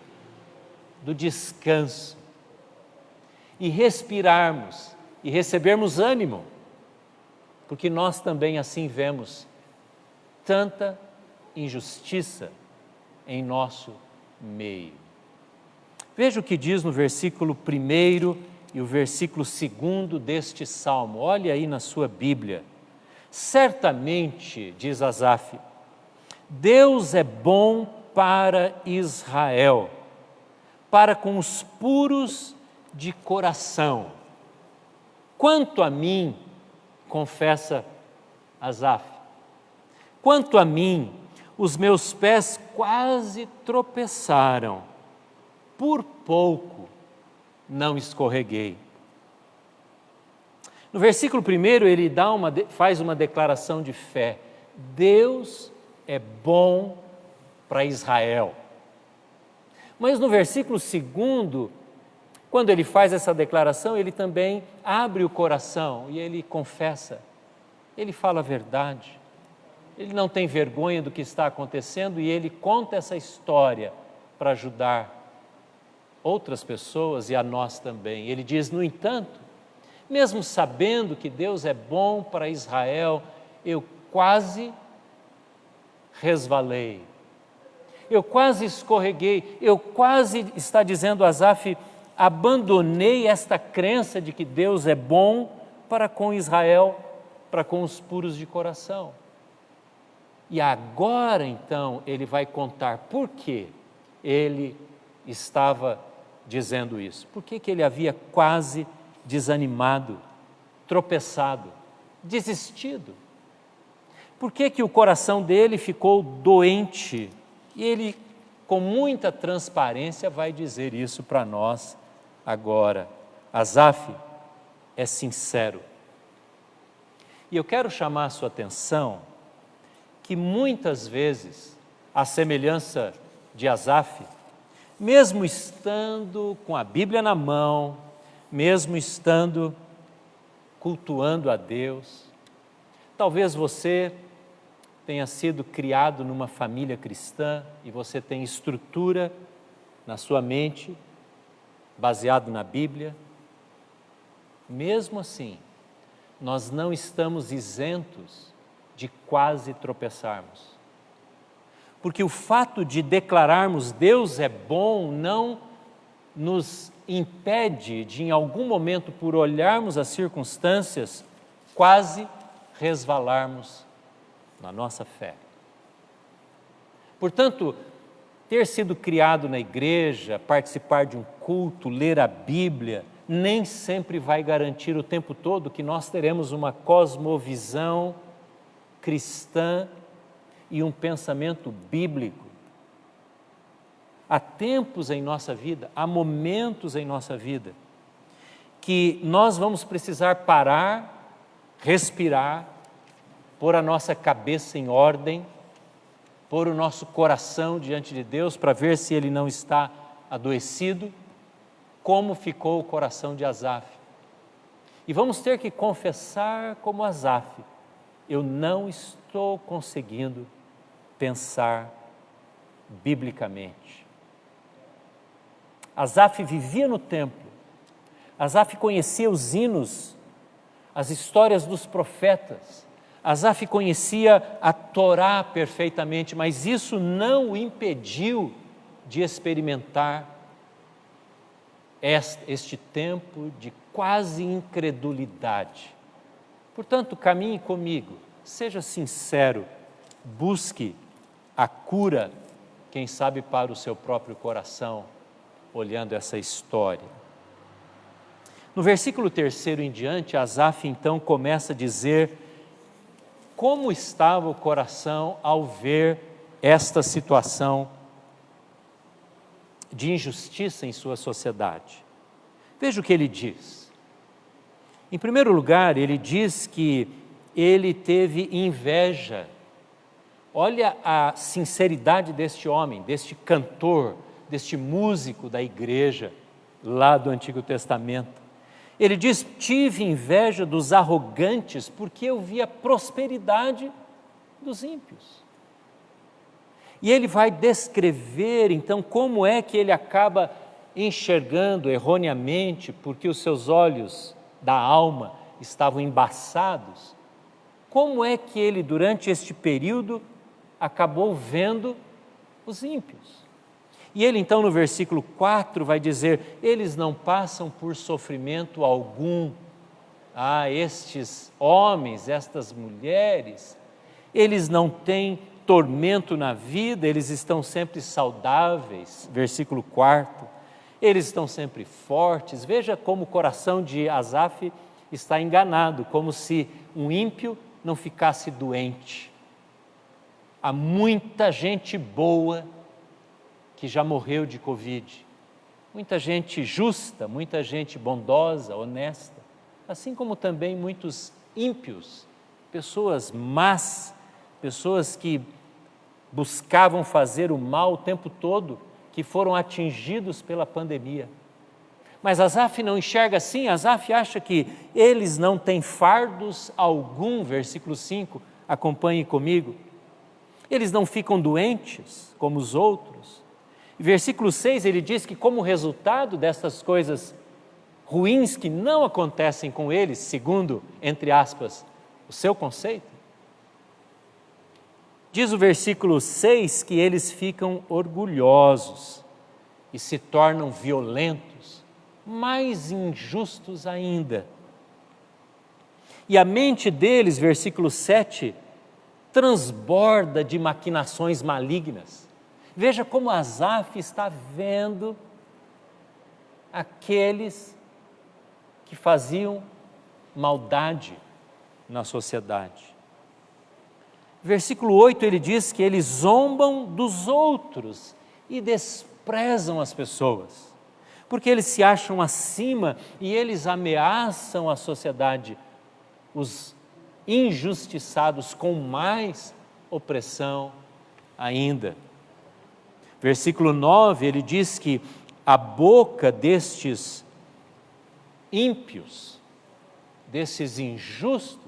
do descanso e respirarmos e recebermos ânimo, porque nós também assim vemos tanta injustiça em nosso meio. Veja o que diz no versículo 1 e o versículo 2 deste salmo. Olha aí na sua Bíblia. Certamente, diz Asaf, Deus é bom para Israel, para com os puros de coração. Quanto a mim, confessa Asaf, quanto a mim, os meus pés quase tropeçaram, por pouco não escorreguei. No versículo 1 ele faz uma declaração de fé. Deus é bom para Israel. Mas no versículo 2, quando ele faz essa declaração, ele também abre o coração e ele confessa. Ele fala a verdade. Ele não tem vergonha do que está acontecendo e ele conta essa história para ajudar outras pessoas e a nós também. Ele diz, no entanto, mesmo sabendo que Deus é bom para Israel, eu quase resvalei, eu quase escorreguei, eu quase, está dizendo Asaf, abandonei esta crença de que Deus é bom para com Israel, para com os puros de coração. E agora então ele vai contar por que ele estava dizendo isso, por que ele havia quase desanimado, tropeçado, desistido. Por que o coração dele ficou doente? E ele, com muita transparência, vai dizer isso para nós agora. Asaf é sincero. E eu quero chamar a sua atenção que muitas vezes, à semelhança de Asaf, mesmo estando com a Bíblia na mão, mesmo estando cultuando a Deus, talvez você tenha sido criado numa família cristã e você tem estrutura na sua mente, baseado na Bíblia. Mesmo assim, nós não estamos isentos de quase tropeçarmos. Porque o fato de declararmos Deus é bom não nos impede de, em algum momento, por olharmos as circunstâncias, quase resvalarmos na nossa fé. Portanto, ter sido criado na igreja, participar de um culto, ler a Bíblia, nem sempre vai garantir o tempo todo que nós teremos uma cosmovisão cristã e um pensamento bíblico. Há tempos em nossa vida, há momentos em nossa vida, que nós vamos precisar parar, respirar, pôr a nossa cabeça em ordem, pôr o nosso coração diante de Deus para ver se ele não está adoecido, como ficou o coração de Asaf. E vamos ter que confessar como Asaf, eu não estou conseguindo pensar biblicamente. Asaf vivia no templo, Asaf conhecia os hinos, as histórias dos profetas, Asaf conhecia a Torá perfeitamente, mas isso não o impediu de experimentar este tempo de quase incredulidade. Portanto, caminhe comigo, seja sincero, busque a cura, quem sabe para o seu próprio coração, olhando essa história. No versículo 3 em diante, Asaf então começa a dizer como estava o coração ao ver esta situação de injustiça em sua sociedade. Veja o que ele diz. Em primeiro lugar, ele diz que ele teve inveja. Olha a sinceridade deste homem, deste cantor, deste músico da igreja lá do Antigo Testamento. Ele diz, tive inveja dos arrogantes porque eu vi a prosperidade dos ímpios. E ele vai descrever então como é que ele acaba enxergando erroneamente porque os seus olhos da alma estavam embaçados, como é que ele, durante este período, acabou vendo os ímpios? E ele então no versículo 4 vai dizer, eles não passam por sofrimento algum. Estes homens, estas mulheres, eles não têm tormento na vida, eles estão sempre saudáveis. Versículo 4, eles estão sempre fortes. Veja como o coração de Asaf está enganado, como se um ímpio não ficasse doente. Há muita gente boa que já morreu de Covid, muita gente justa, muita gente bondosa, honesta, assim como também muitos ímpios, pessoas más, pessoas que buscavam fazer o mal o tempo todo, que foram atingidos pela pandemia. Mas Asaf não enxerga assim, Asaf acha que eles não têm fardos algum, versículo 5, acompanhe comigo. Eles não ficam doentes como os outros. Versículo 6, ele diz que como resultado dessas coisas ruins que não acontecem com eles, segundo, entre aspas, o seu conceito, diz o versículo 6 que eles ficam orgulhosos e se tornam violentos, mais injustos ainda. E a mente deles, versículo 7, transborda de maquinações malignas. Veja como Asaf está vendo aqueles que faziam maldade na sociedade. Versículo 8, ele diz que eles zombam dos outros e desprezam as pessoas, porque eles se acham acima e eles ameaçam a sociedade, os injustiçados com mais opressão ainda. Versículo 9, ele diz que a boca destes ímpios, desses injustos,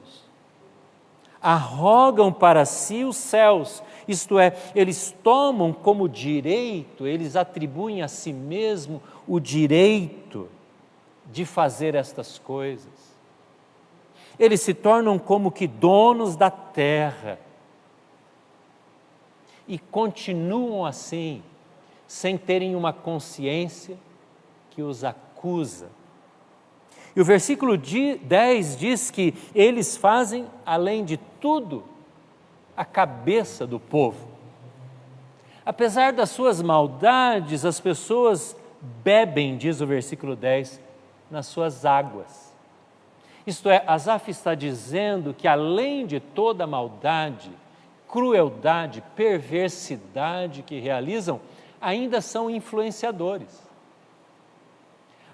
arrogam para si os céus, isto é, eles tomam como direito, eles atribuem a si mesmo o direito de fazer estas coisas. Eles se tornam como que donos da terra e continuam assim, sem terem uma consciência que os acusa. E o versículo 10 diz que eles fazem, além de tudo, a cabeça do povo. Apesar das suas maldades, as pessoas bebem, diz o versículo 10, nas suas águas. Isto é, Asaf está dizendo que além de toda a maldade, crueldade, perversidade que realizam, ainda são influenciadores.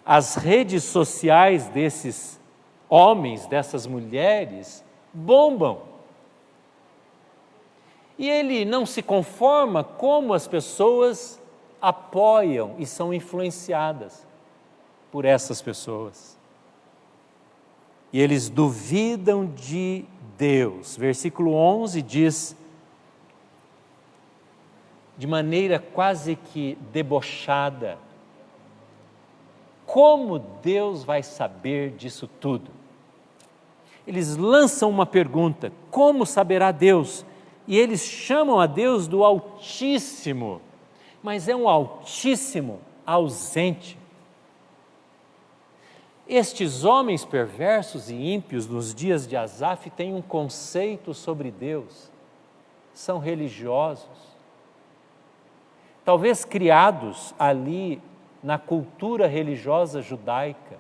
As redes sociais desses homens, dessas mulheres, bombam. E ele não se conforma como as pessoas apoiam e são influenciadas por essas pessoas. E eles duvidam de Deus. Versículo 11 diz, de maneira quase que debochada, como Deus vai saber disso tudo? Eles lançam uma pergunta, como saberá Deus? E eles chamam a Deus do Altíssimo, mas é um Altíssimo ausente. Estes homens perversos e ímpios nos dias de Asaf têm um conceito sobre Deus, são religiosos, talvez criados ali na cultura religiosa judaica,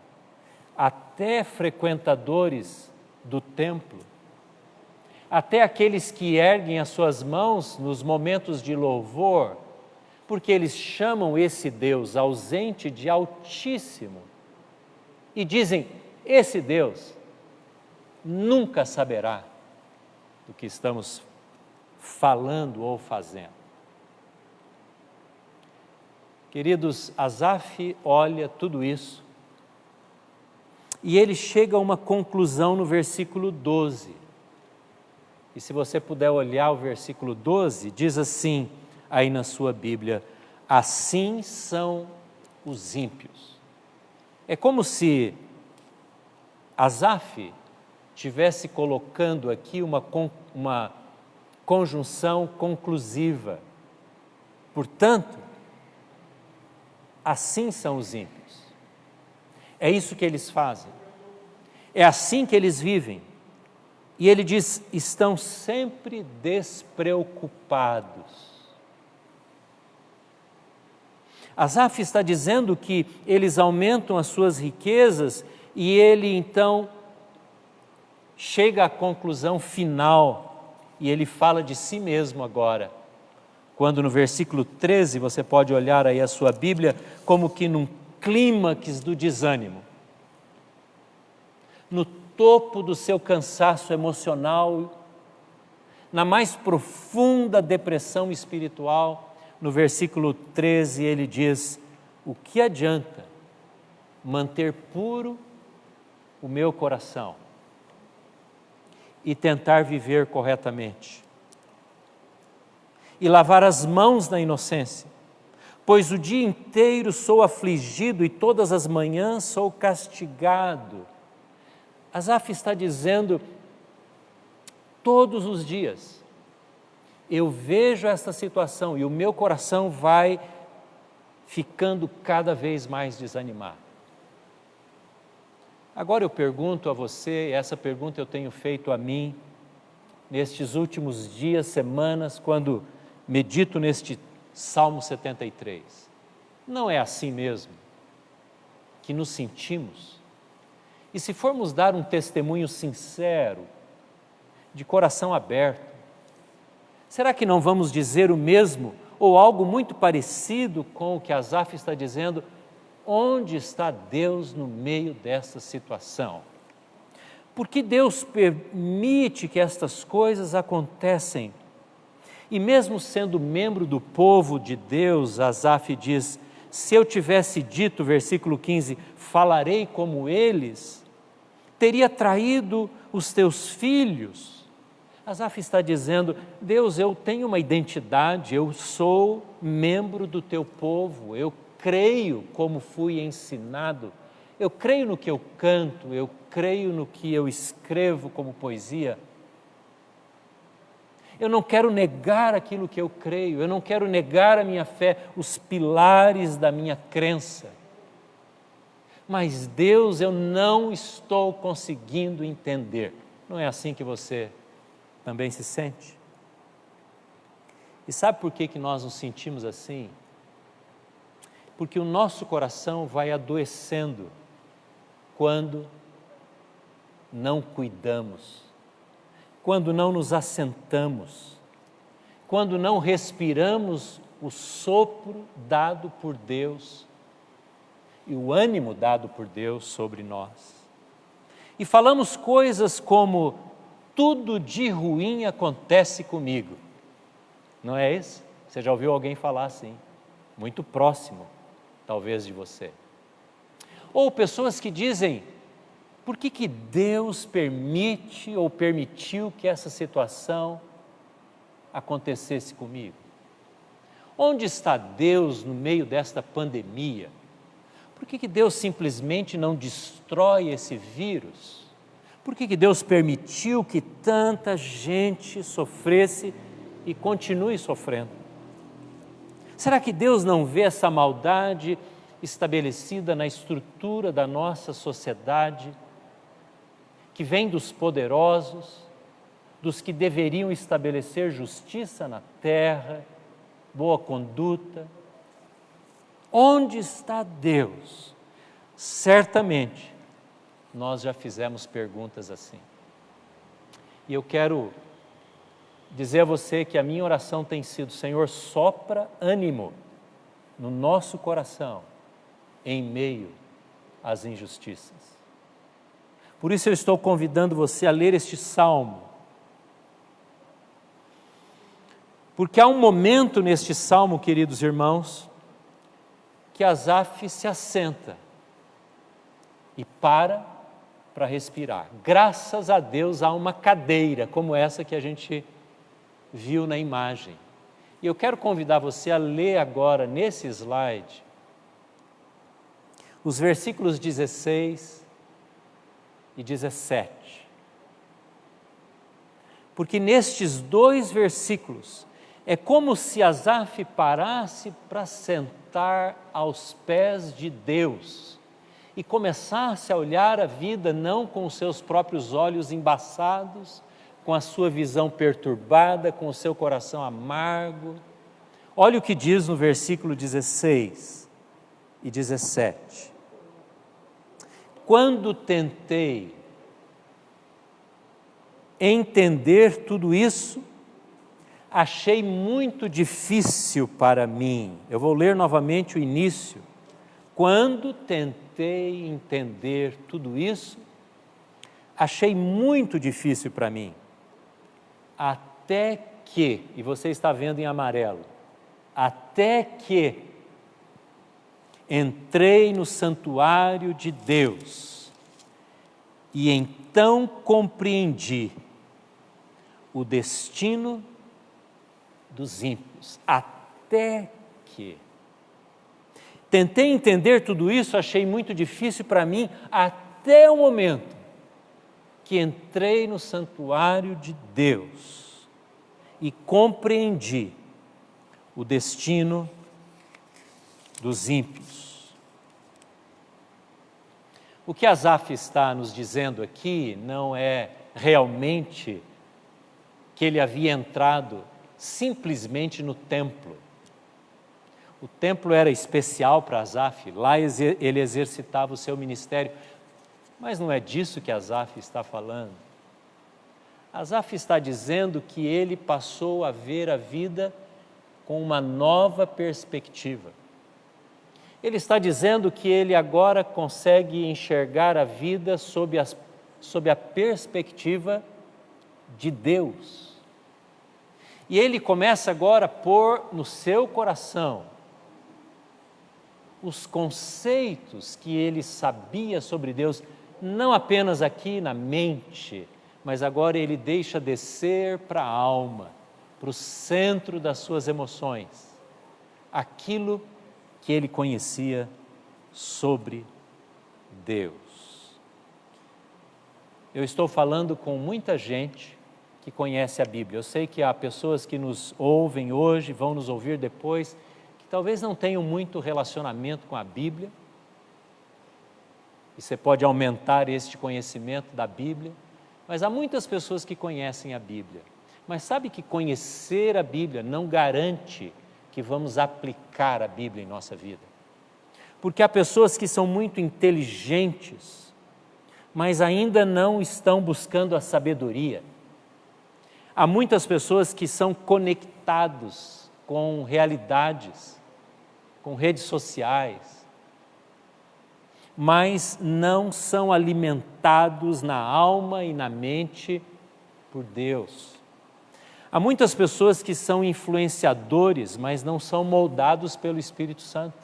até frequentadores do templo, até aqueles que erguem as suas mãos nos momentos de louvor, porque eles chamam esse Deus ausente de Altíssimo e dizem, esse Deus nunca saberá do que estamos falando ou fazendo. Queridos, Asaf olha tudo isso e ele chega a uma conclusão no versículo 12. E se você puder olhar o versículo 12, diz assim, aí na sua Bíblia, assim são os ímpios. É como se Asaf estivesse colocando aqui uma conjunção conclusiva. Portanto, assim são os ímpios. É isso que eles fazem. É assim que eles vivem. E ele diz, estão sempre despreocupados. Asaf está dizendo que eles aumentam as suas riquezas e ele então chega à conclusão final e ele fala de si mesmo agora. Quando no versículo 13, você pode olhar aí a sua Bíblia, como que num clímax do desânimo. No topo do seu cansaço emocional, na mais profunda depressão espiritual, no versículo 13 ele diz, o que adianta manter puro o meu coração e tentar viver corretamente e lavar as mãos na inocência, pois o dia inteiro sou afligido e todas as manhãs sou castigado. Asaf está dizendo, todos os dias eu vejo essa situação e o meu coração vai ficando cada vez mais desanimado. Agora eu pergunto a você, e essa pergunta eu tenho feito a mim, nestes últimos dias, semanas, quando medito neste Salmo 73. Não é assim mesmo que nos sentimos? E se formos dar um testemunho sincero, de coração aberto, será que não vamos dizer o mesmo, ou algo muito parecido com o que Asaf está dizendo? Onde está Deus no meio dessa situação? Por que Deus permite que estas coisas acontecem? E mesmo sendo membro do povo de Deus, Asaf diz, se eu tivesse dito, versículo 15, falarei como eles, teria traído os teus filhos. Asaf está dizendo, Deus, eu tenho uma identidade, eu sou membro do teu povo, eu creio como fui ensinado, eu creio no que eu canto, eu creio no que eu escrevo como poesia. Eu não quero negar aquilo que eu creio, eu não quero negar a minha fé, os pilares da minha crença. Mas Deus, eu não estou conseguindo entender. Não é assim que você também se sente? E sabe por que nós nos sentimos assim? Porque o nosso coração vai adoecendo quando não cuidamos, quando não nos assentamos, quando não respiramos o sopro dado por Deus e o ânimo dado por Deus sobre nós. E falamos coisas como, tudo de ruim acontece comigo. Não é isso? Você já ouviu alguém falar assim? Muito próximo, talvez, de você. Ou pessoas que dizem, por que Deus permite ou permitiu que essa situação acontecesse comigo? Onde está Deus no meio desta pandemia? Por que Deus simplesmente não destrói esse vírus? Por que Deus permitiu que tanta gente sofresse e continue sofrendo? Será que Deus não vê essa maldade estabelecida na estrutura da nossa sociedade, que vem dos poderosos, dos que deveriam estabelecer justiça na terra, boa conduta? Onde está Deus? Certamente, nós já fizemos perguntas assim. E eu quero dizer a você que a minha oração tem sido, Senhor, sopra ânimo no nosso coração, em meio às injustiças. Por isso eu estou convidando você a ler este salmo, porque há um momento neste salmo, queridos irmãos, que Asaf se assenta e para respirar. Graças a Deus há uma cadeira como essa que a gente viu na imagem. E eu quero convidar você a ler agora nesse slide os versículos 16 e 17. Porque nestes 2 versículos é como se Asaf parasse para sentar aos pés de Deus e começasse a olhar a vida não com os seus próprios olhos embaçados, com a sua visão perturbada, com o seu coração amargo. Olha o que diz no versículo 16 e 17. Quando tentei entender tudo isso, achei muito difícil para mim. Eu vou ler novamente o início. Quando tentei entender tudo isso, achei muito difícil para mim. Até que, e você está vendo em amarelo, até que entrei no santuário de Deus e então compreendi o destino dos ímpios, até que. Tentei entender tudo isso, achei muito difícil para mim, até o momento que entrei no santuário de Deus e compreendi o destino dos ímpios. O que Asaf está nos dizendo aqui não é realmente que ele havia entrado simplesmente no templo. O templo era especial para Asaf, lá ele exercitava o seu ministério, mas não é disso que Asaf está falando. Asaf está dizendo que ele passou a ver a vida com uma nova perspectiva. Ele está dizendo que ele agora consegue enxergar a vida sob a perspectiva de Deus. E ele começa agora a pôr no seu coração os conceitos que ele sabia sobre Deus, não apenas aqui na mente, mas agora ele deixa descer para a alma, para o centro das suas emoções, aquilo que ele conhecia sobre Deus. Eu estou falando com muita gente que conhece a Bíblia. Eu sei que há pessoas que nos ouvem hoje, vão nos ouvir depois, que talvez não tenham muito relacionamento com a Bíblia, e você pode aumentar este conhecimento da Bíblia, mas há muitas pessoas que conhecem a Bíblia. Mas sabe que conhecer a Bíblia não garante que vamos aplicar a Bíblia em nossa vida. Porque há pessoas que são muito inteligentes, mas ainda não estão buscando a sabedoria. Há muitas pessoas que são conectados com realidades, com redes sociais, mas não são alimentados na alma e na mente por Deus. Há muitas pessoas que são influenciadores, mas não são moldados pelo Espírito Santo.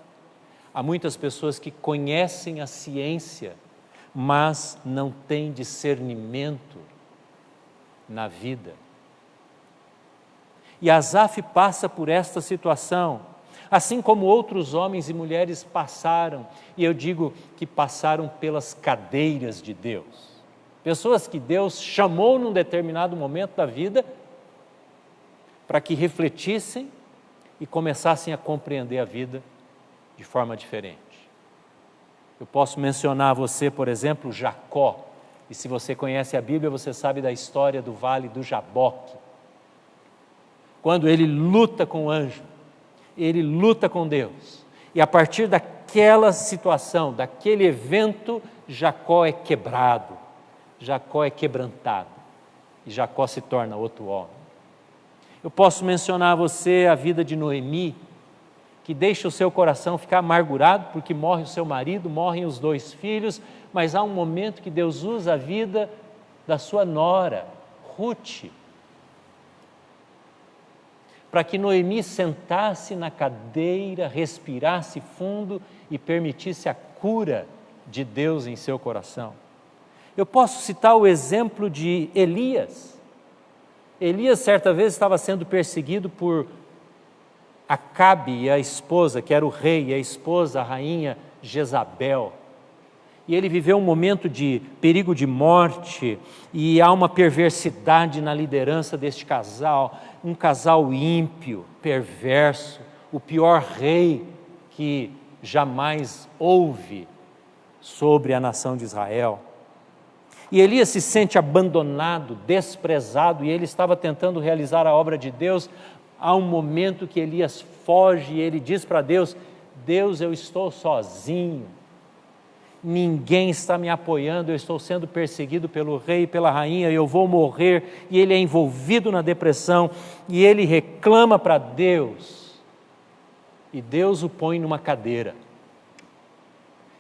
Há muitas pessoas que conhecem a ciência, mas não têm discernimento na vida. E Asaf passa por esta situação, assim como outros homens e mulheres passaram, e eu digo que passaram pelas cadeiras de Deus. Pessoas que Deus chamou num determinado momento da vida para que refletissem e começassem a compreender a vida de forma diferente. Eu posso mencionar a você, por exemplo, Jacó, e se você conhece a Bíblia, você sabe da história do Vale do Jaboque. Quando ele luta com o anjo, ele luta com Deus, e a partir daquela situação, daquele evento, Jacó é quebrado, Jacó é quebrantado, e Jacó se torna outro homem. Eu posso mencionar a você a vida de Noemi, que deixa o seu coração ficar amargurado, porque morre o seu marido, morrem os 2 filhos, mas há um momento que Deus usa a vida da sua nora, Ruth, para que Noemi sentasse na cadeira, respirasse fundo e permitisse a cura de Deus em seu coração. Eu posso citar o exemplo de Elias. Elias, certa vez, estava sendo perseguido por Acabe e a esposa, que era o rei, e a esposa, a rainha Jezabel. E ele viveu um momento de perigo de morte, e há uma perversidade na liderança deste casal, um casal ímpio, perverso, o pior rei que jamais houve sobre a nação de Israel. E Elias se sente abandonado, desprezado, e ele estava tentando realizar a obra de Deus. Há um momento que Elias foge e ele diz para Deus: Deus, eu estou sozinho, ninguém está me apoiando, eu estou sendo perseguido pelo rei e pela rainha, eu vou morrer. E ele é envolvido na depressão, e ele reclama para Deus, e Deus o põe numa cadeira.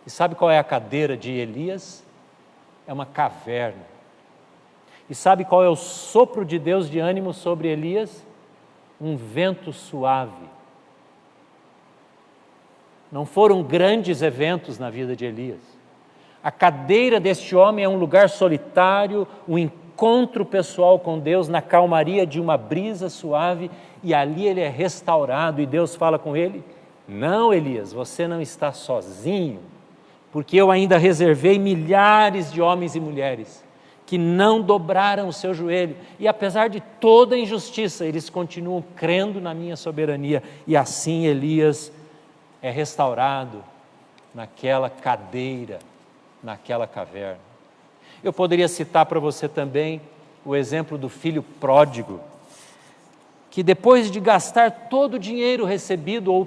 E sabe qual é a cadeira de Elias? É uma caverna. E sabe qual é o sopro de Deus de ânimo sobre Elias? Um vento suave. Não foram grandes eventos na vida de Elias. A cadeira deste homem é um lugar solitário, um encontro pessoal com Deus, na calmaria de uma brisa suave, e ali ele é restaurado, e Deus fala com ele: não, Elias, você não está sozinho, porque eu ainda reservei milhares de homens e mulheres que não dobraram o seu joelho, e apesar de toda a injustiça, eles continuam crendo na minha soberania. E assim Elias é restaurado naquela cadeira, naquela caverna. Eu poderia citar para você também o exemplo do filho pródigo, que depois de gastar todo o dinheiro recebido ou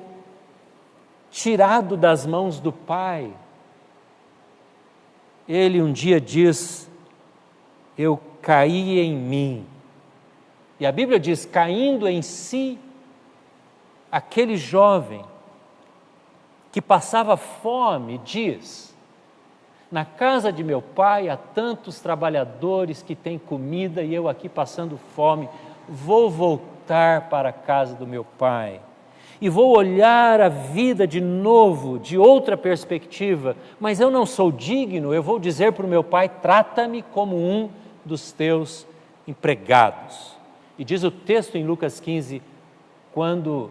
tirado das mãos do pai, ele um dia diz: eu caí em mim. E a Bíblia diz: caindo em si, aquele jovem que passava fome diz: na casa de meu pai há tantos trabalhadores que têm comida e eu aqui passando fome, vou voltar para a casa do meu pai e vou olhar a vida de novo, de outra perspectiva, mas eu não sou digno. Eu vou dizer para o meu pai: trata-me como um dos teus empregados. E diz o texto em Lucas 15, quando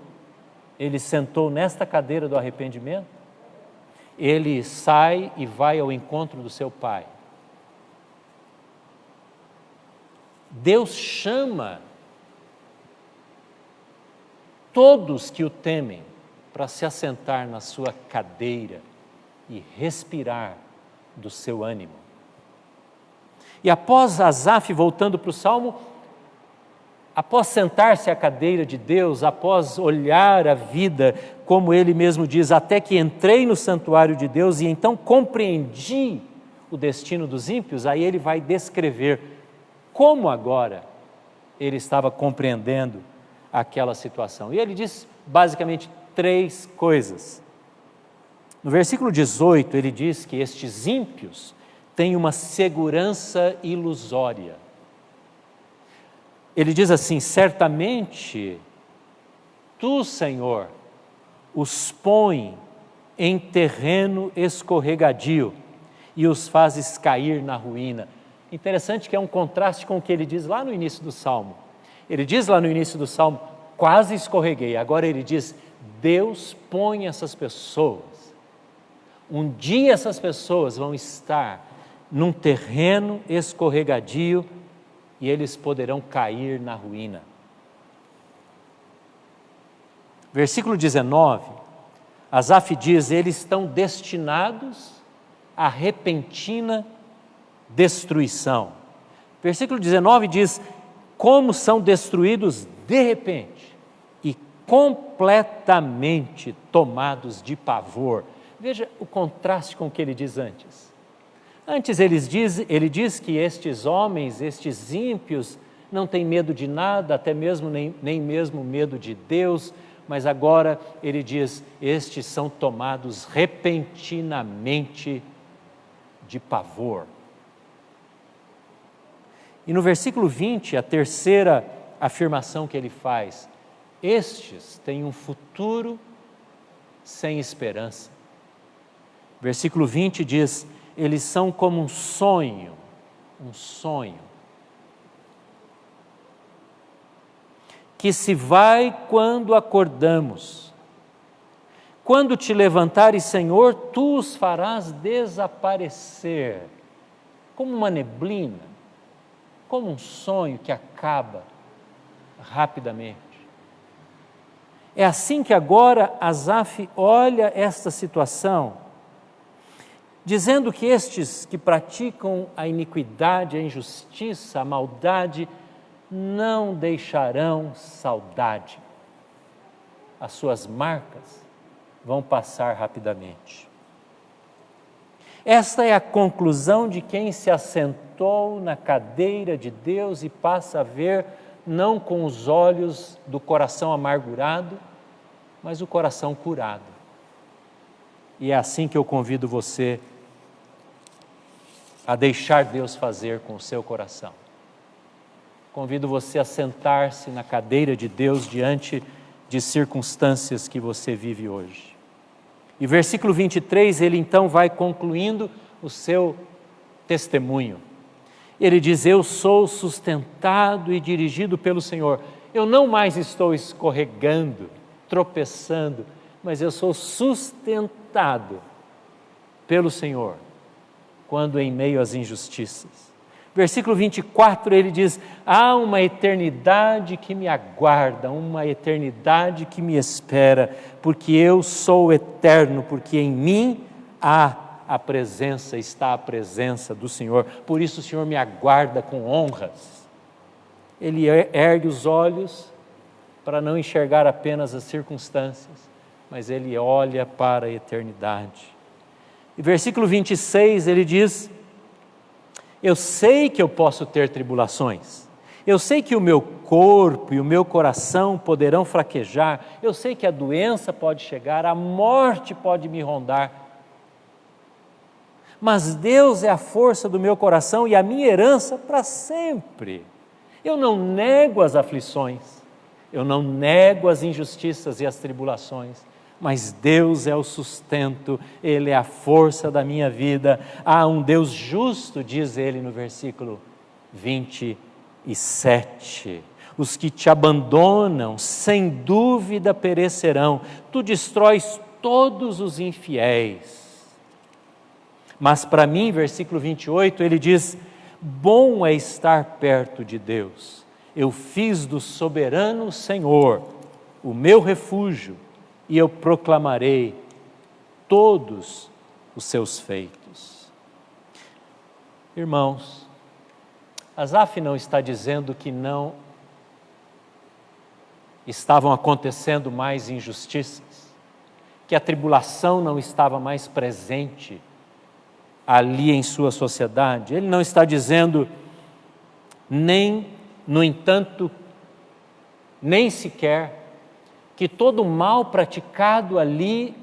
ele sentou nesta cadeira do arrependimento, ele sai e vai ao encontro do seu pai. Deus chama todos que o temem para se assentar na sua cadeira e respirar do seu ânimo. E após Asaf, voltando para o Salmo, após sentar-se à cadeira de Deus, após olhar a vida, como ele mesmo diz: até que entrei no santuário de Deus e então compreendi o destino dos ímpios, aí ele vai descrever como agora ele estava compreendendo aquela situação. E ele diz basicamente 3 coisas. No versículo 18, ele diz que estes ímpios têm uma segurança ilusória. Ele diz assim: certamente tu, Senhor, os põe em terreno escorregadio e os fazes cair na ruína. Interessante que é um contraste com o que ele diz lá no início do Salmo. Ele diz lá no início do Salmo: quase escorreguei. Agora ele diz: Deus põe essas pessoas. Um dia essas pessoas vão estar num terreno escorregadio e eles poderão cair na ruína. Versículo 19, Asaf diz: eles estão destinados à repentina destruição. Versículo 19 diz: como são destruídos de repente e completamente tomados de pavor. Veja o contraste com o que ele diz antes. Antes ele diz que estes homens, estes ímpios, não têm medo de nada, até mesmo nem mesmo medo de Deus, mas agora ele diz: estes são tomados repentinamente de pavor. E no versículo 20, a terceira afirmação que ele faz: estes têm um futuro sem esperança. Versículo 20 diz: eles são como um sonho, que se vai quando acordamos, Quando te levantares, Senhor, tu os farás desaparecer, como uma neblina, como um sonho que acaba rapidamente. É assim que agora Asaf olha esta situação, dizendo que estes que praticam a iniquidade, a injustiça, a maldade, não deixarão saudade. As suas marcas vão passar rapidamente. Esta é a conclusão de quem se assentou na cadeira de Deus e passa a ver não com os olhos do coração amargurado, mas o coração curado. E é assim que eu convido você a deixar Deus fazer com o seu coração. Convido você a sentar-se na cadeira de Deus diante de circunstâncias que você vive hoje. E versículo 23, ele então vai concluindo o seu testemunho. Ele diz: eu sou sustentado e dirigido pelo Senhor. Eu não mais estou escorregando, tropeçando, mas eu sou sustentado pelo Senhor quando em meio às injustiças. Versículo 24, ele diz: há uma eternidade que me aguarda, uma eternidade que me espera, porque eu sou eterno, porque em mim está a presença do Senhor. Por isso o Senhor me aguarda com honras. Ele ergue os olhos para não enxergar apenas as circunstâncias, mas ele olha para a eternidade. E versículo 26, ele diz: eu sei que eu posso ter tribulações, eu sei que o meu corpo e o meu coração poderão fraquejar, eu sei que a doença pode chegar, a morte pode me rondar, mas Deus é a força do meu coração e a minha herança para sempre. Eu não nego as aflições, eu não nego as injustiças e as tribulações, mas Deus é o sustento, Ele é a força da minha vida. Há um Deus justo, diz ele no versículo 27. Os que te abandonam, sem dúvida perecerão. Tu destróis todos os infiéis. Mas para mim, versículo 28, ele diz: bom é estar perto de Deus. Eu fiz do soberano Senhor o meu refúgio, e eu proclamarei todos os seus feitos. Irmãos, Asaf não está dizendo que não estavam acontecendo mais injustiças, que a tribulação não estava mais presente ali em sua sociedade. Ele não está dizendo nem, no entanto, nem sequer que todo mal praticado ali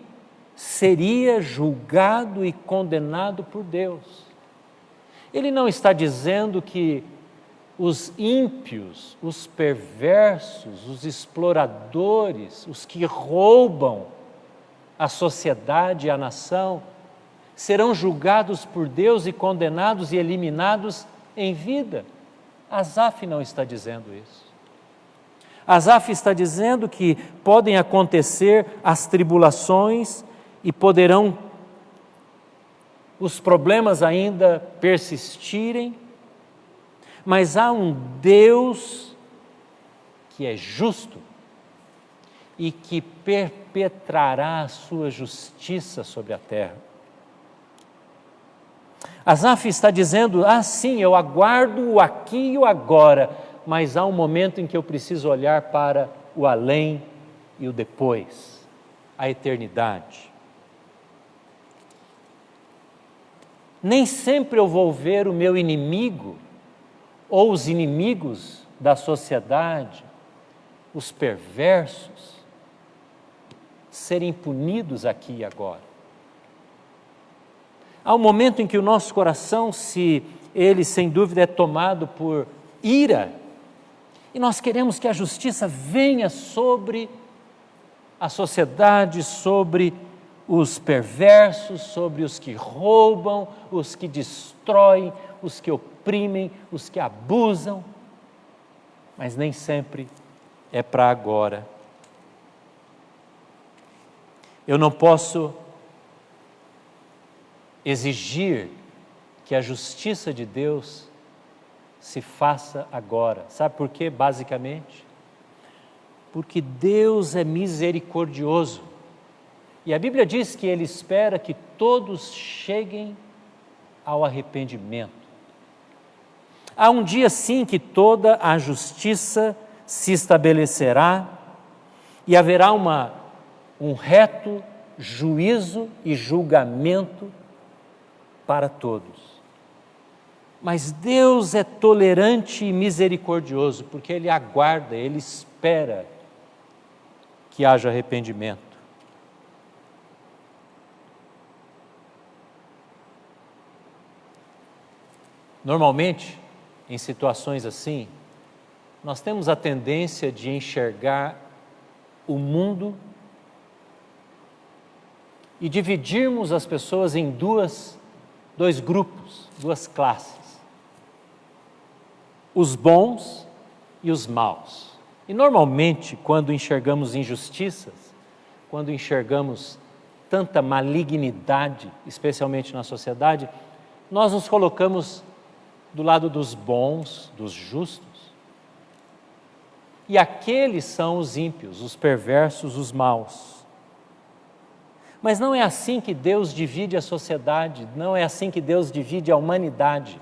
seria julgado e condenado por Deus. Ele não está dizendo que os ímpios, os perversos, os exploradores, os que roubam a sociedade e a nação, serão julgados por Deus e condenados e eliminados em vida. Asaf não está dizendo isso. Asaf está dizendo que podem acontecer as tribulações e poderão os problemas ainda persistirem, mas há um Deus que é justo e que perpetrará a sua justiça sobre a terra. Asaf está dizendo: sim, eu aguardo o aqui e o agora, mas há um momento em que eu preciso olhar para o além e o depois, a eternidade. Nem sempre eu vou ver o meu inimigo ou os inimigos da sociedade, os perversos, serem punidos aqui e agora. Há um momento em que o nosso coração, se ele sem dúvida é tomado por ira, e nós queremos que a justiça venha sobre a sociedade, sobre os perversos, sobre os que roubam, os que destroem, os que oprimem, os que abusam, mas nem sempre é para agora. Eu não posso exigir que a justiça de Deus se faça agora. Sabe por quê, basicamente? Porque Deus é misericordioso. E a Bíblia diz que Ele espera que todos cheguem ao arrependimento. Há um dia sim que toda a justiça se estabelecerá e haverá um reto juízo e julgamento para todos. Mas Deus é tolerante e misericordioso, porque Ele aguarda, Ele espera que haja arrependimento. Normalmente, em situações assim, nós temos a tendência de enxergar o mundo e dividirmos as pessoas em dois grupos, duas classes. Os bons e os maus. E normalmente, quando enxergamos injustiças, quando enxergamos tanta malignidade, especialmente na sociedade, nós nos colocamos do lado dos bons, dos justos. E aqueles são os ímpios, os perversos, os maus. Mas não é assim que Deus divide a sociedade, não é assim que Deus divide a humanidade.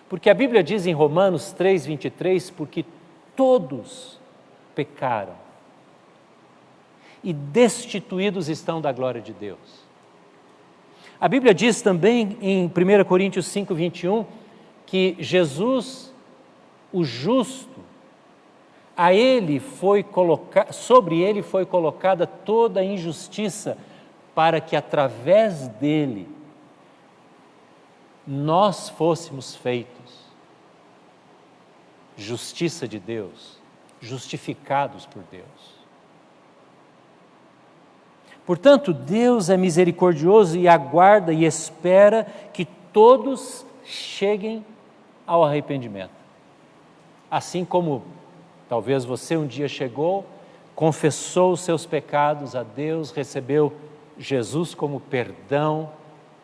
Porque a Bíblia diz em Romanos 3:23, porque todos pecaram e destituídos estão da glória de Deus. A Bíblia diz também em 1 Coríntios 5:21, que Jesus, o justo, sobre ele foi colocada toda a injustiça, para que através dele nós fôssemos feitos justiça de Deus, justificados por Deus. Portanto, Deus é misericordioso e aguarda e espera que todos cheguem ao arrependimento. Assim como talvez você um dia chegou, confessou os seus pecados a Deus, recebeu Jesus como perdão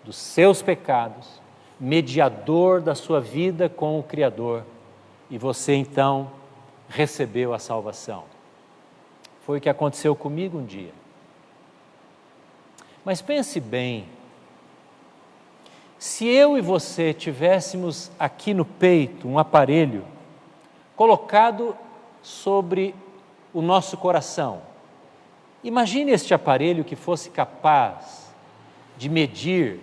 dos seus pecados, mediador da sua vida com o Criador, e você então recebeu a salvação. Foi o que aconteceu comigo um dia. Mas pense bem, se eu e você tivéssemos aqui no peito um aparelho colocado sobre o nosso coração, imagine este aparelho que fosse capaz de medir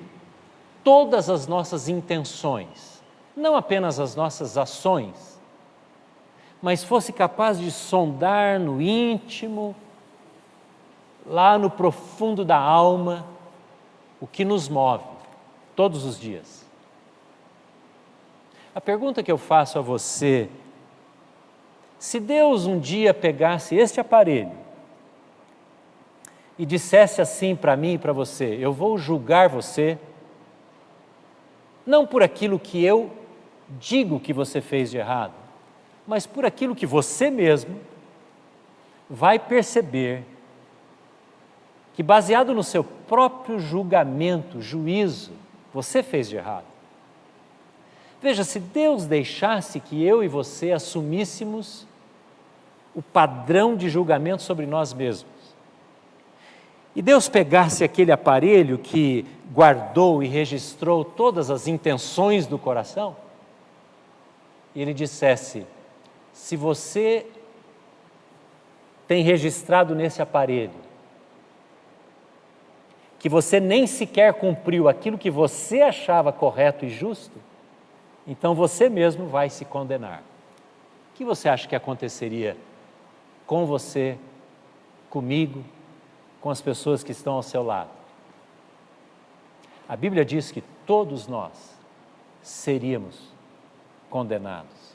todas as nossas intenções, não apenas as nossas ações, mas fosse capaz de sondar no íntimo, lá no profundo da alma, o que nos move todos os dias. A pergunta que eu faço a você: se Deus um dia pegasse este aparelho e dissesse assim para mim e para você: eu vou julgar você, não por aquilo que eu digo que você fez de errado, mas por aquilo que você mesmo vai perceber que, baseado no seu próprio julgamento, juízo, você fez de errado. Veja, se Deus deixasse que eu e você assumíssemos o padrão de julgamento sobre nós mesmos, e Deus pegasse aquele aparelho que guardou e registrou todas as intenções do coração, e Ele dissesse: se você tem registrado nesse aparelho que você nem sequer cumpriu aquilo que você achava correto e justo, então você mesmo vai se condenar. O que você acha que aconteceria com você, comigo, com as pessoas que estão ao seu lado? A Bíblia diz que todos nós seríamos condenados.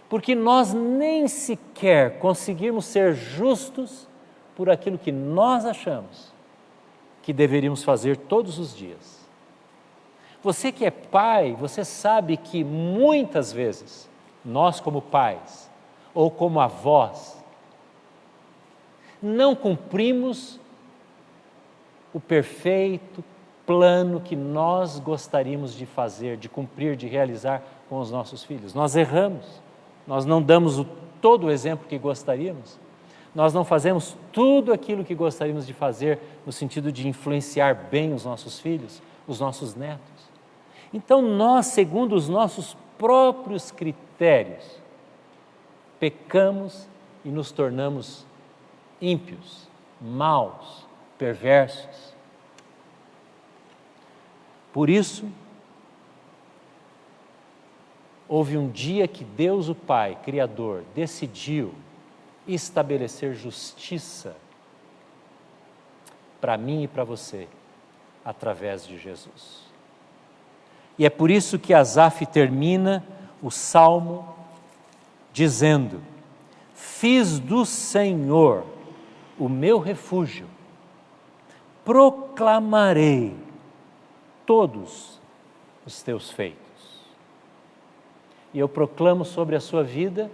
Porque nós nem sequer conseguimos ser justos por aquilo que nós achamos que deveríamos fazer todos os dias. Você que é pai, você sabe que muitas vezes, nós como pais, ou como avós, não cumprimos o perfeito plano que nós gostaríamos de fazer, de cumprir, de realizar com os nossos filhos. Nós erramos, nós não damos todo o exemplo que gostaríamos, nós não fazemos tudo aquilo que gostaríamos de fazer no sentido de influenciar bem os nossos filhos, os nossos netos. Então nós, segundo os nossos próprios critérios, pecamos e nos tornamos ímpios, maus, perversos. Por isso, houve um dia que Deus, o Pai, Criador, decidiu estabelecer justiça para mim e para você, através de Jesus. E é por isso que Asaf termina o Salmo dizendo: fiz do Senhor o meu refúgio, proclamarei todos os teus feitos. E eu proclamo sobre a sua vida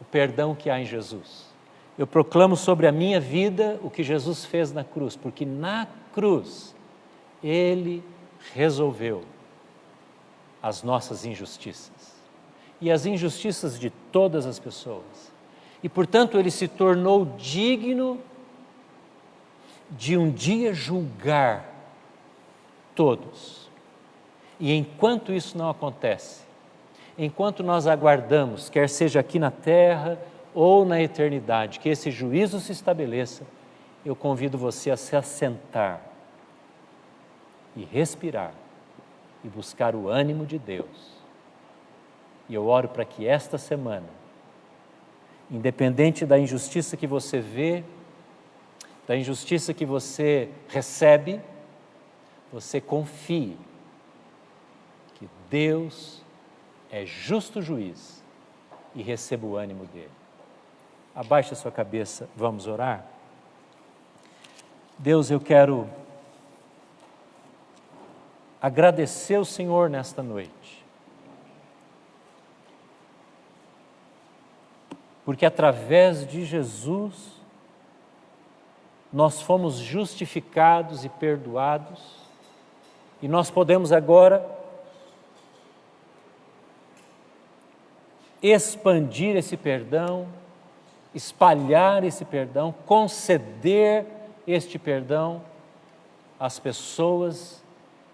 o perdão que há em Jesus. Eu proclamo sobre a minha vida o que Jesus fez na cruz, porque na cruz Ele resolveu as nossas injustiças e as injustiças de todas as pessoas. E, portanto, Ele se tornou digno de um dia julgar todos. E enquanto isso não acontece, enquanto nós aguardamos, quer seja aqui na terra ou na eternidade, que esse juízo se estabeleça, eu convido você a se assentar e respirar e buscar o ânimo de Deus. E eu oro para que esta semana, independente da injustiça que você vê, da injustiça que você recebe, você confie que Deus é justo juiz e receba o ânimo dele. Abaixe a sua cabeça, vamos orar? Deus, eu quero agradecer ao Senhor nesta noite, porque através de Jesus nós fomos justificados e perdoados, e nós podemos agora expandir esse perdão, espalhar esse perdão, conceder este perdão às pessoas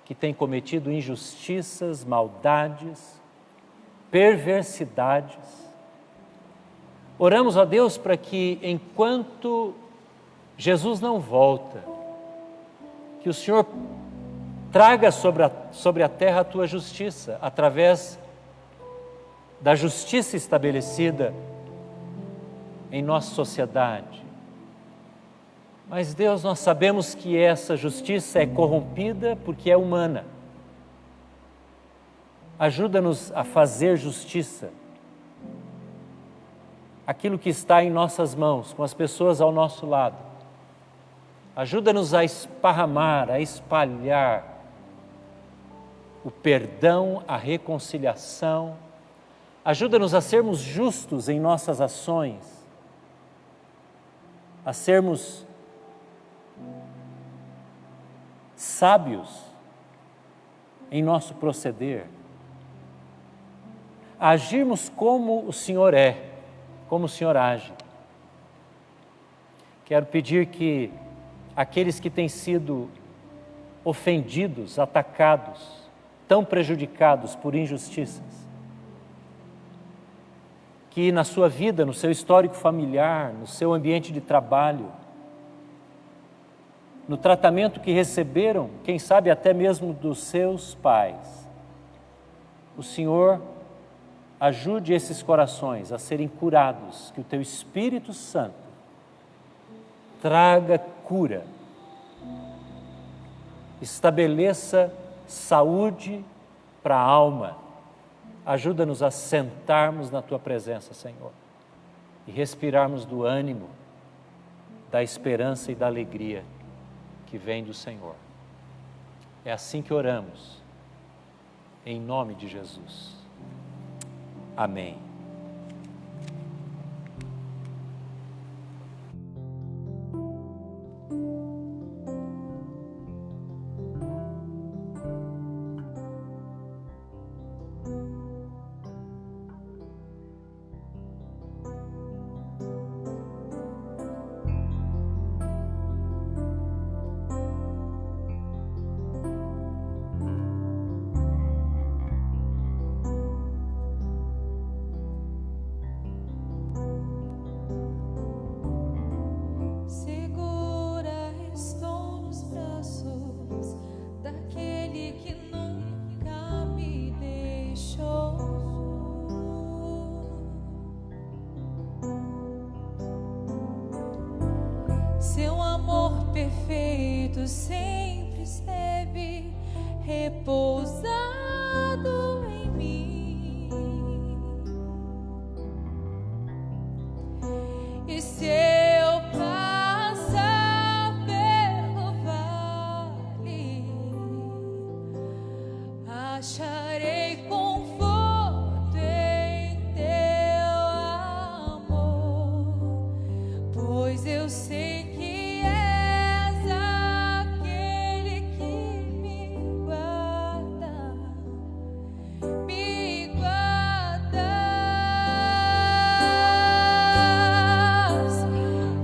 que têm cometido injustiças, maldades, perversidades. Oramos a Deus para que, enquanto Jesus não volta, que o Senhor traga sobre a terra a tua justiça, através da justiça estabelecida em nossa sociedade. Mas, Deus, nós sabemos que essa justiça é corrompida porque é humana. Ajuda-nos a fazer justiça, aquilo que está em nossas mãos, com as pessoas ao nosso lado. Ajuda-nos a esparramar, a espalhar o perdão, a reconciliação. Ajuda-nos a sermos justos em nossas ações, a sermos sábios em nosso proceder, a agirmos como o Senhor é, como o Senhor age. Quero pedir que aqueles que têm sido ofendidos, atacados, tão prejudicados por injustiças, que na sua vida, no seu histórico familiar, no seu ambiente de trabalho, no tratamento que receberam, quem sabe até mesmo dos seus pais, o Senhor ajude esses corações a serem curados, que o Teu Espírito Santo traga cura, estabeleça saúde para a alma. Ajuda-nos a sentarmos na Tua presença, Senhor, e respirarmos do ânimo, da esperança e da alegria que vem do Senhor. É assim que oramos, em nome de Jesus. Amém. perfeito sempre esteve repousado em mim. E se eu passar pelo vale, acharei conforto em teu amor, pois eu sei que és aquele que me guarda, me guardas.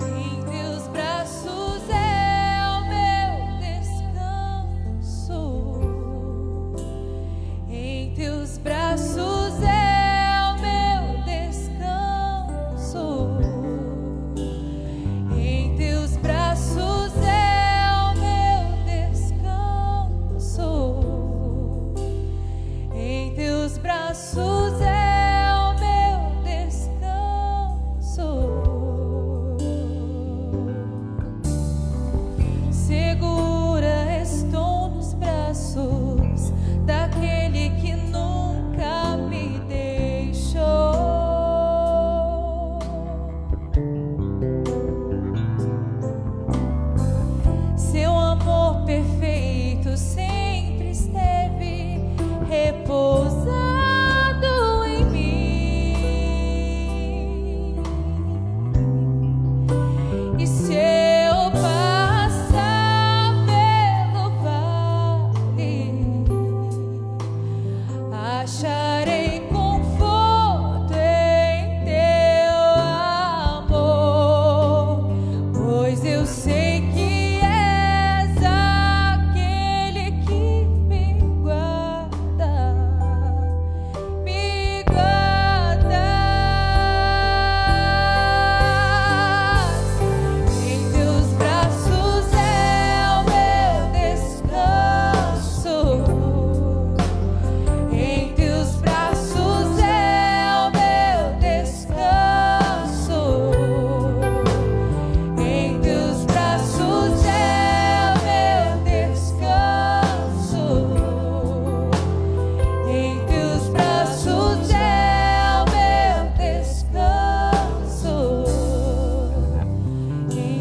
Em teus braços é o meu descanso, em teus braços é o meu descanso, em teus braços é o meu descanso, em teus braços é o meu descanso. Segura estou nos braços daquele que nunca me deixou. Seu amor perfeito sempre esteve repousado em mim. E se eu passar pelo vale, acharei conforto em teu amor, pois eu sei que és aquele que me guarda, me guardas. Em teus braços é o meu descanso, em teus braços é o meu descanso, em teus braços é o meu descanso, em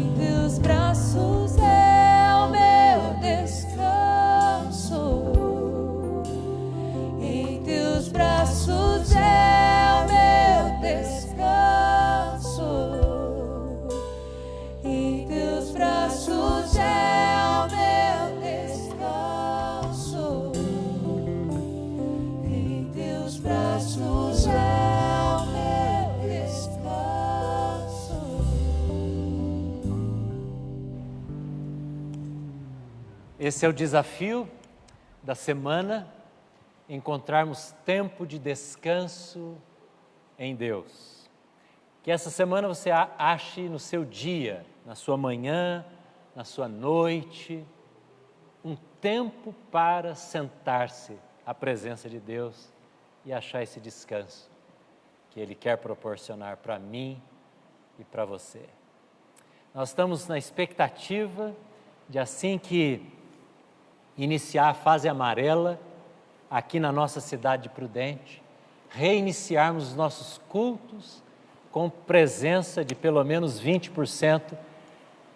teus braços é o meu descanso, em teus braços é o meu descanso, em teus braços é o meu descanso, em teus braços é o meu descanso, em teus braços é o meu descanso. Esse é o desafio da semana, encontrarmos tempo de descanso em Deus. Que essa semana você ache no seu dia, na sua manhã, na sua noite, um tempo para sentar-se à presença de Deus e achar esse descanso que Ele quer proporcionar para mim e para você. Nós estamos na expectativa de, assim que iniciar a fase amarela aqui na nossa cidade de Prudente, reiniciarmos os nossos cultos com presença de pelo menos 20%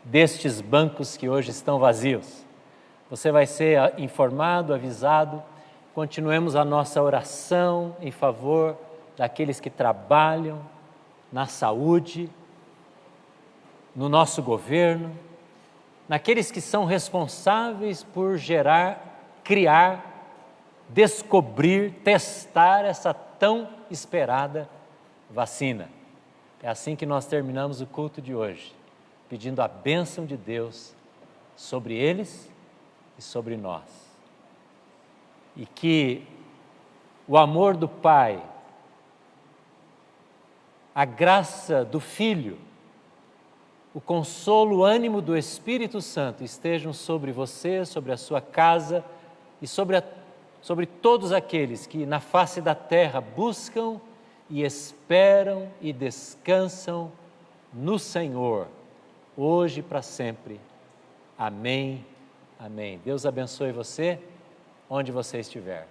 destes bancos que hoje estão vazios. Você vai ser informado, avisado. Continuemos a nossa oração em favor daqueles que trabalham na saúde, no nosso governo, naqueles que são responsáveis por gerar, criar, descobrir, testar essa tão esperada vacina. É assim que nós terminamos o culto de hoje, pedindo a bênção de Deus sobre eles e sobre nós. E que o amor do Pai, a graça do Filho, o consolo, o ânimo do Espírito Santo estejam sobre você, sobre a sua casa e sobre todos aqueles que na face da terra buscam e esperam e descansam no Senhor, hoje e para sempre. Amém, amém. Deus abençoe você, onde você estiver.